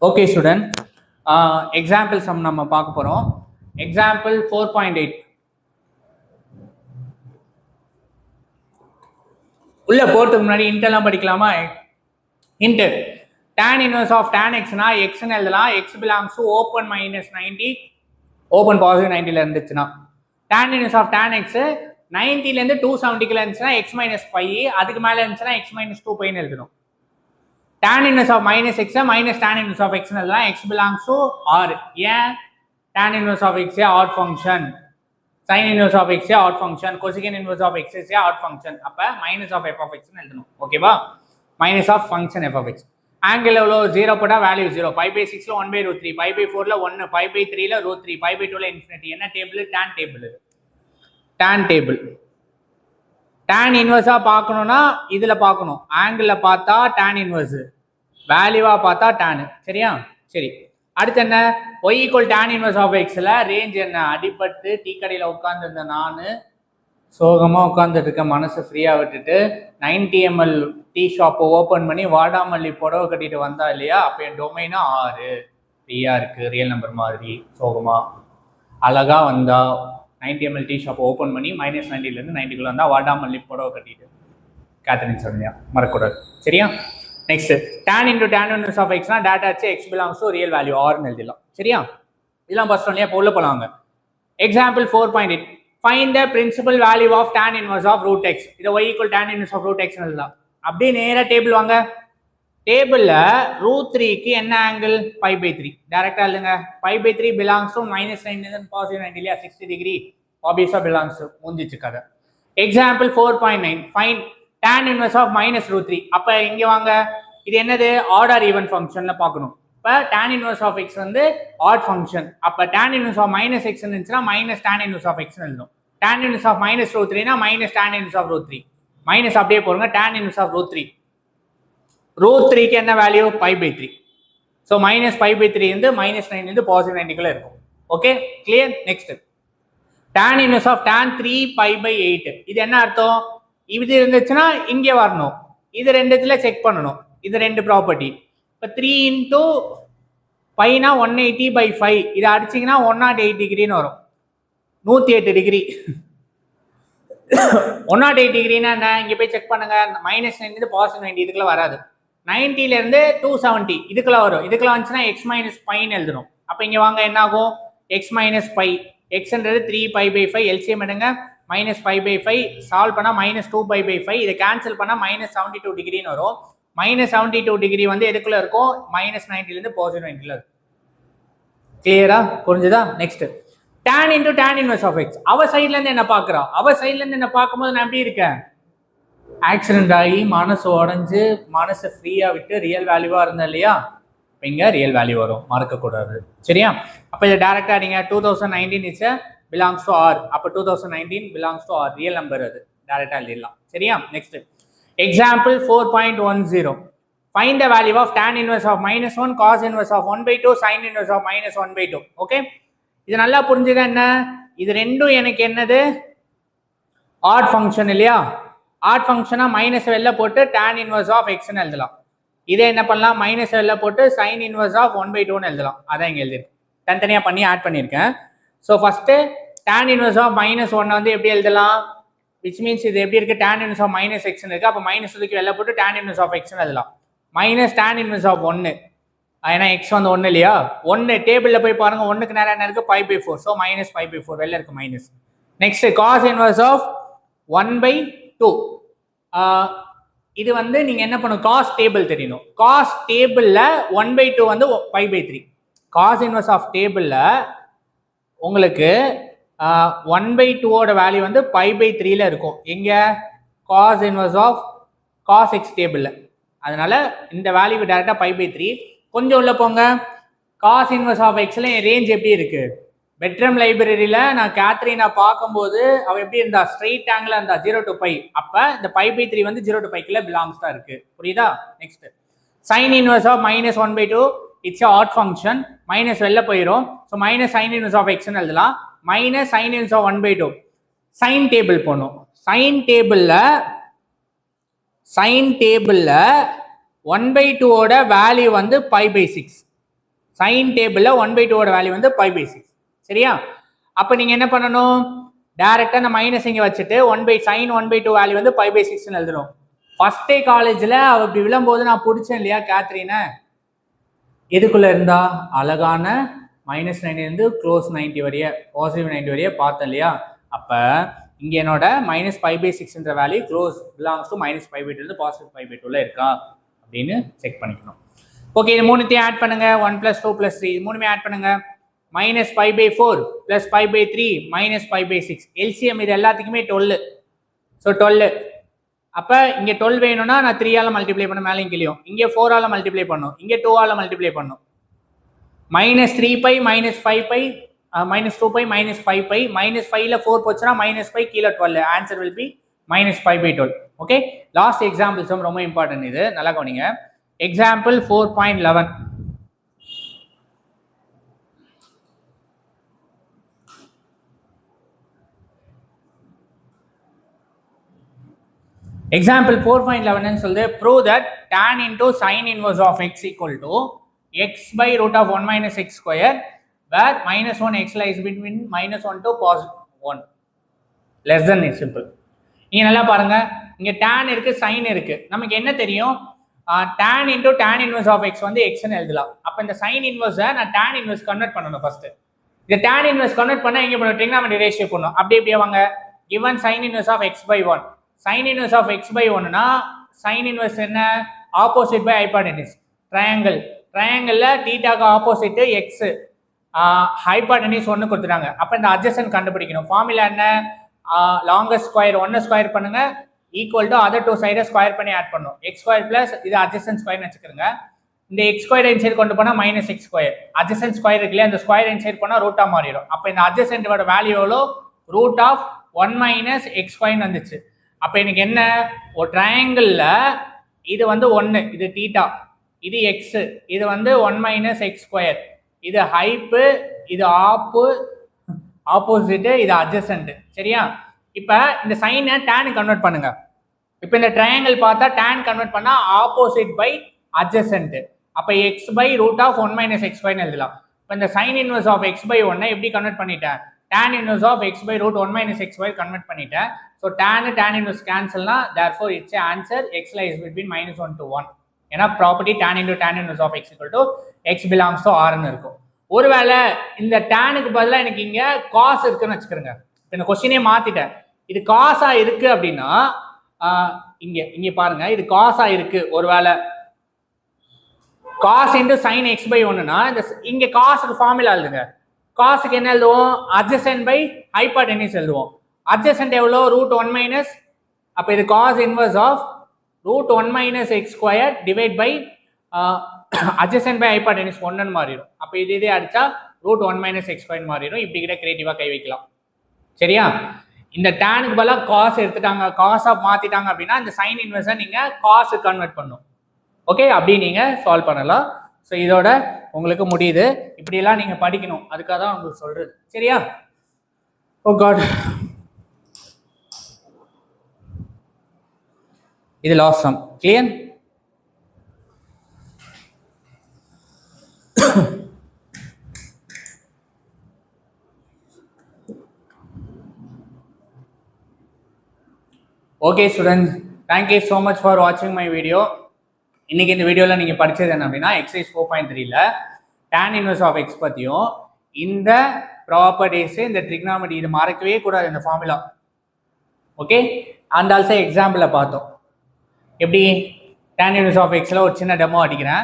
ஓகே ஸ்டூடெண்ட், எக்ஸாம்பிள் சம் நம்ம பார்க்க போறோம். எக்ஸாம்பிள் 4.8 உள்ள போறதுக்கு முன்னாடி இன்டெல்லாம் படிக்கலாமா? Int tan inverse of tan x னா x ன்னு எழுதலாம், x belongs to open minus 90 open positive 90 ல இருந்துச்சுன்னா, tan inverse of tan x 90 ல இருந்து 270 ல இருந்துச்சுன்னா x minus pi, அதுக்கு மேல இருந்துச்சுன்னா x minus 2 pi ன்னு எழுதணும். tan inverse of minus x minus tan inverse of x ன்னு எழுதலாம், x belongs to r. ஏன் tan inverse of x odd function, sin inverse of x odd function, cosecant inverse of x is odd function. அப்ப minus of f of x ன்னு எழுதணும். ஓகேவா? minus of function f of x. angle எவ்வளோ 0 போட்டா வேல்யூ 0, π/6 ல 1/√3, π/4 ல 1, π/3 ல √3, π/2 ல இன்ஃபினிட்டி. என்ன table, tan table. tan table tan இன்வர்ஸா பார்க்கணும்னா இதுல பார்க்கணும், ஆங்கிள் பார்த்தா tan இன்வர்ஸ், வேல்யூவா பார்த்தா tan. சரியா? சரி, அடுத்து என்ன, y = tan inverse of x ல ரேஞ்ச் என்ன, அடிபட்டு டீ கடையில் உட்கார்ந்து இருந்த நானு சோகமா உட்கார்ந்துட்டு இருக்க, மனசு ஃப்ரீயா விட்டுட்டு 90 ml டீ ஷாப்பை ஓப்பன் பண்ணி வாடாமல்லி புடவை கட்டிட்டு வந்தா இல்லையா, அப்போ என் டொமைனா 6 ஃப்ரீயா இருக்கு, ரியல் நம்பர் மாதிரி சோகமா அழகா வந்தா 90 ml டீ ஷாப்பை ஓப்பன் பண்ணி -90 ல இருந்து 90 வந்தா வாடாமல்லி புடவை கட்டிட்டு கேத்தரின் சொன்னியா, மறக்கூடாது. சரியா? Next tan into tan inverse of x னா டேட்டா ஆச்சு x belongs to real value r ன்னு எழுதிடலாம். சரியா? இதெல்லாம் ஃபர்ஸ்ட் ஒன்லயே இப்போ உள்ள போலாங்க. Example 4.8 find the principal value of tan inverse of root x. இத y = tan inverse of root x ன்னு எழுதலாம். அப்படியே நேரா டேபிள் வாங்க. டேபிள்ல √3 க்கு என்ன ஆங்கிள், π/3. டைரக்டா எழுதுங்க. π/3 belongs to -90 and +90 இல்லையா, 60 டிகிரி ஆப்வியஸா belongs to முடிஞ்சிச்சு கதை. Example 4.9 find tan inverse of -√3. அப்ப இங்க வாங்க, இது என்னது, ஆட் ஆர் ஈவன் ஃபங்க்ஷன்ல பார்க்கணும். இப்ப tan inverse of x வந்து ஆட் ஃபங்க்ஷன், அப்ப tan inverse of -x இருந்துச்சுன்னா -tan inverse of x ன்னு எழுதணும். tan inverse of -√3 னா -tan inverse of √3, மைனஸ் அப்படியே போடுங்க, tan inverse of √3. √3 க்கு என்ன வேல்யூ, π/3. ஸோ -π/3 இருந்து -9 இருந்து +90 இருக்கும். Okay, clear? Next tan inverse of tan 3π/8. இது என்ன அர்த்தம், இது இருந்துச்சுன்னா இங்கே வரணும், இது ரெண்டுத்துல செக் பண்ணணும், இது ரெண்டு ப்ராப்பர்ட்டி. இப்போ 3 into πனா 180/5, இதை அடிச்சிங்கன்னா 108 டிகிரின்னு வரும், 108 டிகிரி. 108 டிகிரினா என்ன, இங்கே போய் செக் பண்ணுங்க, -90 +90 இதுக்குள்ள வராது, 90ல இருந்து 270 இதுக்குள்ள வரும், இதுக்குள்ள வந்துச்சுன்னா x - πன்னு எழுதணும். அப்போ இங்கே வாங்க, என்ன ஆகும், x - π, xன்றது 3π/5, எல்சிஎம் எடுங்க, -5/5 சால்வ் பண்ணா -2π/5, இதை கேன்சல் பண்ணா -72 டிகிரின்னு வரும். -72 டிகிரி வந்து எதுக்குள்ள இருக்கும், -90 இருந்து +90 இருக்கும். கிளியரா புரிஞ்சுதா? Next tan into tan inverse of x. அவ சைடுல இருந்து என்ன பாக்குறோம், அவ சைடுல இருந்து என்ன பார்க்கும்போது நான் எப்படி இருக்கேன், ஆக்சிடென்ட் ஆகி மனசு உடஞ்சு மனசை ஃப்ரீயா விட்டு ரியல் வேல்யூவா இருந்தா இல்லையா, இங்க ரியல் வேல்யூ வரும், மறக்க கூடாது. சரியா? அப்ப இத டைரக்டா நீங்க 2019 இஸ் belongs to r, அப்ப 2019 belongs to r, real number அது, டைரக்டா எழுதிடலாம். சரியா? Next example 4.10. find the value of tan inverse of -1 cos inverse of 1/2 sin inverse of -1/2. Okay, இது நல்லா புரிஞ்சுக்க. என்ன இது ரெண்டும் எனக்கு என்னது, ஆட் ஃபங்க்ஷன் இல்லையா? ஆட் ஃபங்க்ஷனா மைனஸ் வெளில போட்டு tan inverse of x ன்னு எழுதலாம். இதே என்ன பண்ணலாம், மைனஸ் வெளில போட்டு sin inverse of 1/2 ன்னு எழுதலாம். அதான் இங்க எழுதிருக்கேன், தனித்தனியா பண்ணி ஆட் பண்ணியிருக்கேன். So first tan inverse of -1 வந்து எப்படி எழுதலாம், which means இது எப்படி இருக்கு, tan inverse of -x இருக்கு. அப்போ மைனஸ் தூக்கி வெளில போட்டு tan inverse of x ன்னு எழுதலாம். மைனஸ் tan inverse of 1, ஏன்னா x வந்து 1 இல்லையா, 1 டேபிள்ல போய் பாருங்க, 1க்கு நேரம் என்ன இருக்கு, π/4. ஸோ -π/4 வெளில இருக்கு minus. Next cos inverse of 1/2. இது வந்து நீங்க என்ன பண்ணும், காஸ் டேபிள் தெரியணும். காஸ் டேபிள்ல 1/2 வந்து π/3. காஸ் இன்வர்ஸ் ஆஃப் டேபிள்ல உங்களுக்கு 1/2 ஓட வேல்யூ வந்து π/3ல இருக்கும். எங்க, cos inverse of cos x டேபிள்ல. அதனால இந்த வேல்யூ டைரக்டா π/3. கொஞ்சம் உள்ள போங்க, காஸ் இன்வர்ஸ் ஆஃப் எக்ஸ்ல ரேஞ்ச் எப்படி இருக்கு, பெட்ரம் லைப்ரரியில நான் கேத்ரினா பார்க்கும்போது அவ எப்படி இருந்தா, ஸ்ட்ரெயிட் ஆங்கிள் இருந்தா 0 to π. அப்ப இந்த π/3 வந்து 0 to πக்குள்ள பிலாங்ஸ் தான் இருக்கு. புரியுதா? Next sin inverse of -1/2, it's odd function, minus வெளில போயிடும். So minus sin inverse of x ன்னு எழுதலாம், minus sin inverse of 1/2. Sine table போனோம், சைன் டேபிள்ல 1/2 ஓட வேல்யூ வந்து π/6. சைன் டேபிள்ல 1/2 ஓட வேல்யூ வந்து π/6. சரியா? அப்ப நீங்க என்ன பண்ணணும், டைரக்டா அந்த மைனஸ் இங்க வச்சுட்டு sin 1/2 வேல்யூ வந்து π/6 ன்னு எழுதணும். ஃபர்ஸ்ட் டே காலேஜ்ல அவ இப்படி விழும்போது நான் பிடிச்சேன் இல்லையா கேத்ரினை, எதுக்குள்ள இருந்தா, அழகான -90 இருந்து +90 வரைய, +90 வரைய பார்த்தேன் இல்லையா. அப்ப இங்க என்னோட -π/6ன்ற வேல்யூ க்ளோஸ் பிலாங்ஸ் டு -π/2 இருந்து +π/2ல இருக்கா அப்படின்னு செக் பண்ணிக்கணும். ஓகே, இது மூணுத்தையும் ஆட் பண்ணுங்க, 1 + 2 + 3, இது மூணுமே ஆட் பண்ணுங்க. -π/4 + π/3 -π/6. எல்சிஎம் இது எல்லாத்துக்குமே 12. ஸோ 12. அப்ப இங்க 12 வேணும்னா நான் 3 ஆல மல்டிப்ளை பண்ண, மேலே கீழேயும். இங்க 4 ஆல மல்டிப்ளை பண்ணும், இங்க 2 ஆல மல்டிப்ளை பண்ணும். -3π -5π -2π -5π, -5ல 4 போச்சுன்னா -5 கீழே 12. Answer will be -π/12. Okay, last example sum ரொம்ப இம்பார்ட்டன்ட், இது நல்லா கவனிங்க. எக்ஸாம்பிள் 4.11. எக்ஸாம்பிள் 4.11 சொல்லுது, prove that tan into sin inverse of x equal to x/√1 - x square where -1 x lies between -1 to +1 less than is simple. இங்க நல்லா பாருங்க, இங்க tan இருக்கு, sin இருக்கு. நமக்கு என்ன தெரியும், tan into tan inverse of x வந்து x ன்னு எழுதலாம். அப்ப இந்த sin inverse நான் tan inverse கன்வெர்ட் பண்ணணும். ஃபர்ஸ்ட் இந்த tan inverse கன்வெர்ட் பண்ணா எங்க பண்ணணும், ட்ரிகோனோமெட்ரி ரேஷியோ பண்ணணும். அப்படியே வாங்க, given sin inverse of x/1. sin inverse of x/1 னா sin inverse என்ன, ஆப்போசிட் பை ஹைபாட்டனிஸ். ட்ரையாங்கிள், ட்ரையாங்கிள்ல தீட்டாக்கு ஆப்போசிட் x, ஹைபாட்டனிஸ் 1 கொடுத்துட்டாங்க. அப்ப இந்த அட்ஜசன்ட் கண்டுபிடிக்கணும். ஃபார்முலா என்ன, லாங்கஸ்ட் ஸ்கொயர் 1 ஸ்கொயர் பண்ணுங்க, ஈக்குவல் டு அதர் 2 சைடை ஸ்கொயர் பண்ணி ஆட் பண்ணும். x² பிளஸ் இது அட்ஜசன்ட் ஸ்கொயர்னு வச்சுக்கிறங்க. இந்த x² இன்சைட் கொண்டு போனா -x². அட்ஜசன்ட் ஸ்கொயர் இருக்குல்ல, அந்த ஸ்கொயர் இன்சைட் பண்ணா ரூட்டா மாறிடும். அப்ப இந்த அட்ஜசன்ட்டோட வேல்யூ எவ்வளோ, √1 - x² வந்துச்சு. அப்ப எனக்கு என்ன, ஒரு ட்ரையாங்கிள்ல இது வந்து 1, இது தீட்டா, இது x, இது வந்து 1 - x², இது ஹைப்பு, இது ஆப்போசிட், இது அட்ஜசன்ட். சரியா? இப்ப இந்த சைனை tan கன்வெர்ட் பண்ணுங்க. இப்ப இந்த ட்ரையாங்கிள் பார்த்தா tan கன்வெர்ட் பண்ணா ஆப்போசிட் பை அட்ஜசன்ட். அப்ப x/√1 - x² எழுதலாம். இப்ப இந்த sin inverse of x/1 எப்படி கன்வெர்ட் பண்ணிட்டேன், tan inverse of x/√1 - x² convert பண்ணிட்டேன். So tan inverse cancelனா, therefore its answer x lies between -1 to 1. ஏன்னா property tan into tan inverse of x equal to x belongs to r ன்னு இருக்கும். ஒருவேளை இந்த tanக்கு பதிலா எனக்கு இங்க cos இருக்குன்னு வச்சுக்கிறேங்க. இந்த கொஸ்டினே மாத்திட்டேன், இது காஸா இருக்கு அப்படின்னா இங்கே பாருங்க, இது காஸா இருக்கு. ஒருவேளை cos into sine x by ஒன்றுனா இங்கே காசுக்கு ஃபார்முலா எழுதுங்க. காசுக்கு என்ன எழுதுவோம்? அட்ஜசன்ட் பை ஹைபாட்டெனியூஸ் எழுதுவோம். அட்ஜசன்ட் எவ்வளோ? √1 மைனஸ், அப்போ இது cos inverse of √1 minus x square divide by adjacent by hypotenuse 1ன்னு மாறிடும். அப்போ இதே அடிச்சா √1 மைனஸ் எக்ஸ் ஸ்கொயர் மாறிடும். இப்படி கிட்ட கிரியேட்டிவாக கை வைக்கலாம். சரியா? இந்த டேனுக்கு பதிலாக காசு எடுத்துட்டாங்க, காசாக மாற்றிட்டாங்க அப்படின்னா இந்த சைன் இன்வெர்ஸை நீங்கள் காசு கன்வெர்ட் பண்ணும். ஓகே, அப்படி நீங்கள் சால்வ் பண்ணலாம். ஸோ இதோட உங்களுக்கு முடியுது. இப்படியெல்லாம் நீங்கள் படிக்கணும், அதுக்காக தான் உங்களுக்கு சொல்கிறது. சரியா? ஓ காட், இது last sum. Clear? Okay students, thank you so much for வாட்சிங் மை வீடியோ. இன்னைக்கு இந்த வீடியோவில் நீங்கள் படித்தது என்ன அப்படின்னா, எக்ஸசைஸ் 4.3ல tan இன்வர்ஸ் ஆஃப் எக்ஸ் பற்றியும் இந்த ப்ராப்பர்ட்டிஸ், இந்த ட்ரிக்னாமெட்ரி, இது மறக்கவே கூடாது இந்த ஃபார்முலா. ஓகே, அண்ட் ஆல்சோ எக்ஸாம்பிளில் பார்த்தோம். எப்படி tan இன்வர்ஸ் ஆஃப் எக்ஸில் ஒரு சின்ன டெமோ அடிக்கிறேன்.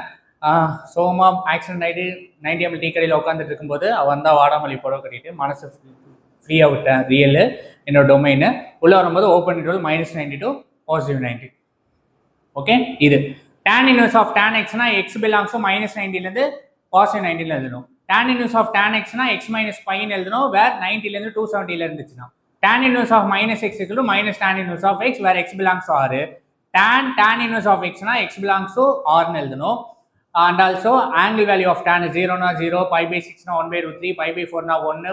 சோமா ஆக்சிடென்ட் ஆகிட்டு 90 ml டீ கடையில் உட்காந்துட்டு இருக்கும்போது அவள் வந்தால் வாடாமல்லி புடவை கட்டிட்டு மனசு ஃப்ரீயாக விட்டேன். ரியலு என்னோட டொமைனு உள்ளே வரும்போது ஓப்பன் இன்டர்வல் -90 to +90. ஓகே, இது tan இன்வர்ஸ் ஆஃப் tan எக்ஸ்னா எக்ஸ் பிலாங்ஸ் டு -90லேருந்து +90 எழுதணும். tan இன்வர்ஸ் ஆஃப் tan எக்ஸ்னா எக்ஸ் மைனஸ் பைன்னு எழுதணும், வேர் 90லேருந்து 270 இருந்துச்சுன்னா. tan inverse of -x = -tan inverse of x, where x belongs to r. tan inverse of xனா x பிலாங்ஸ் டு rன்னு எழுதணும். And also angle value of tan 0 na 0, π/6 na 1/√3, π/4 na 1,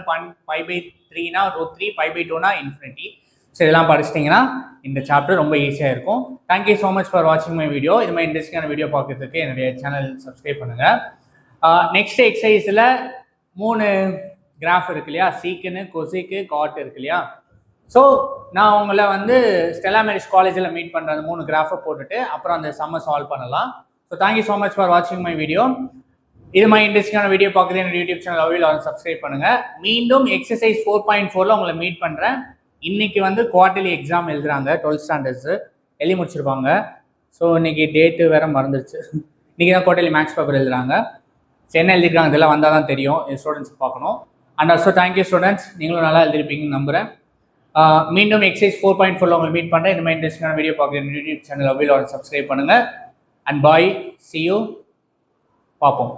π/3 na √3, π/2 na infinity. So இதெல்லாம் படிச்சிட்டிங்கன்னா இந்த சாப்டர் ரொம்ப ஈஸியாக இருக்கும். தேங்க்யூ ஸோ மச் ஃபார் வாட்சிங் மை வீடியோ. இது மாதிரி இன்ட்ரெஸ்டிங்கான வீடியோ பார்க்கறதுக்கு என்னுடைய சேனல் சப்ஸ்கிரைப் பண்ணுங்கள். நெக்ஸ்ட் எக்ஸசைஸில் 3 கிராஃப் இருக்கு இல்லையா, சீக்குன்னு, கொசிக்கு, காட் இருக்கு இல்லையா. ஸோ நான் உங்களை வந்து ஸ்டெல்லா மேரிஸ் காலேஜில் மீட் பண்ணுற அந்த 3 கிராஃபை போட்டுட்டு அப்புறம் அந்த சம்மை சால்வ் பண்ணலாம். So thank you so much for வாட்சிங் மை வீடியோ. இது மாதிரி இன்ட்ரெஸ்டிங்கான வீடியோ பார்க்குறது என்னோட யூடியூப் சேனல் லவ்வில் சப்ஸ்கிரைப் பண்ணுங்கள். மீண்டும் எக்ஸசைஸ் 4.4ல் உங்களை மீட் பண்ணுறேன். இன்னைக்கு வந்து குவார்டர்லி எக்ஸாம் எழுதுறாங்க, 12th ஸ்டாண்டர்ட்ஸு எழுதி முடிச்சிருப்பாங்க. ஸோ இன்னைக்கு டேட்டு வேற மறந்துடுச்சு. இன்னைக்கு தான் குவார்டர்லி மேக்ஸ் பேப்பர் எழுதுறாங்க. என்ன எழுதிருக்காங்க இதெல்லாம் வந்தால் தான் தெரியும், ஸ்டூடெண்ட்ஸ் பார்க்கணும். அண்ட் ஆல்சோ தேங்க்யூ ஸ்டூடெண்ட்ஸ், நீங்களும் நல்லா எழுதிருப்பீங்கன்னு நம்புகிறேன். மீண்டும் எக்ஸசைஸ் 4.4ல் உங்களை மீட் பண்ணுறேன். இந்த மாதிரி இன்ட்ரெஸ்டிங்கான வீடியோ பார்க்குற யூடியூப் சேனல் லவ்வில் சப்ஸ்கிரைப் பண்ணுங்கள். அண்ட் பாய், see you, பார்ப்போம்.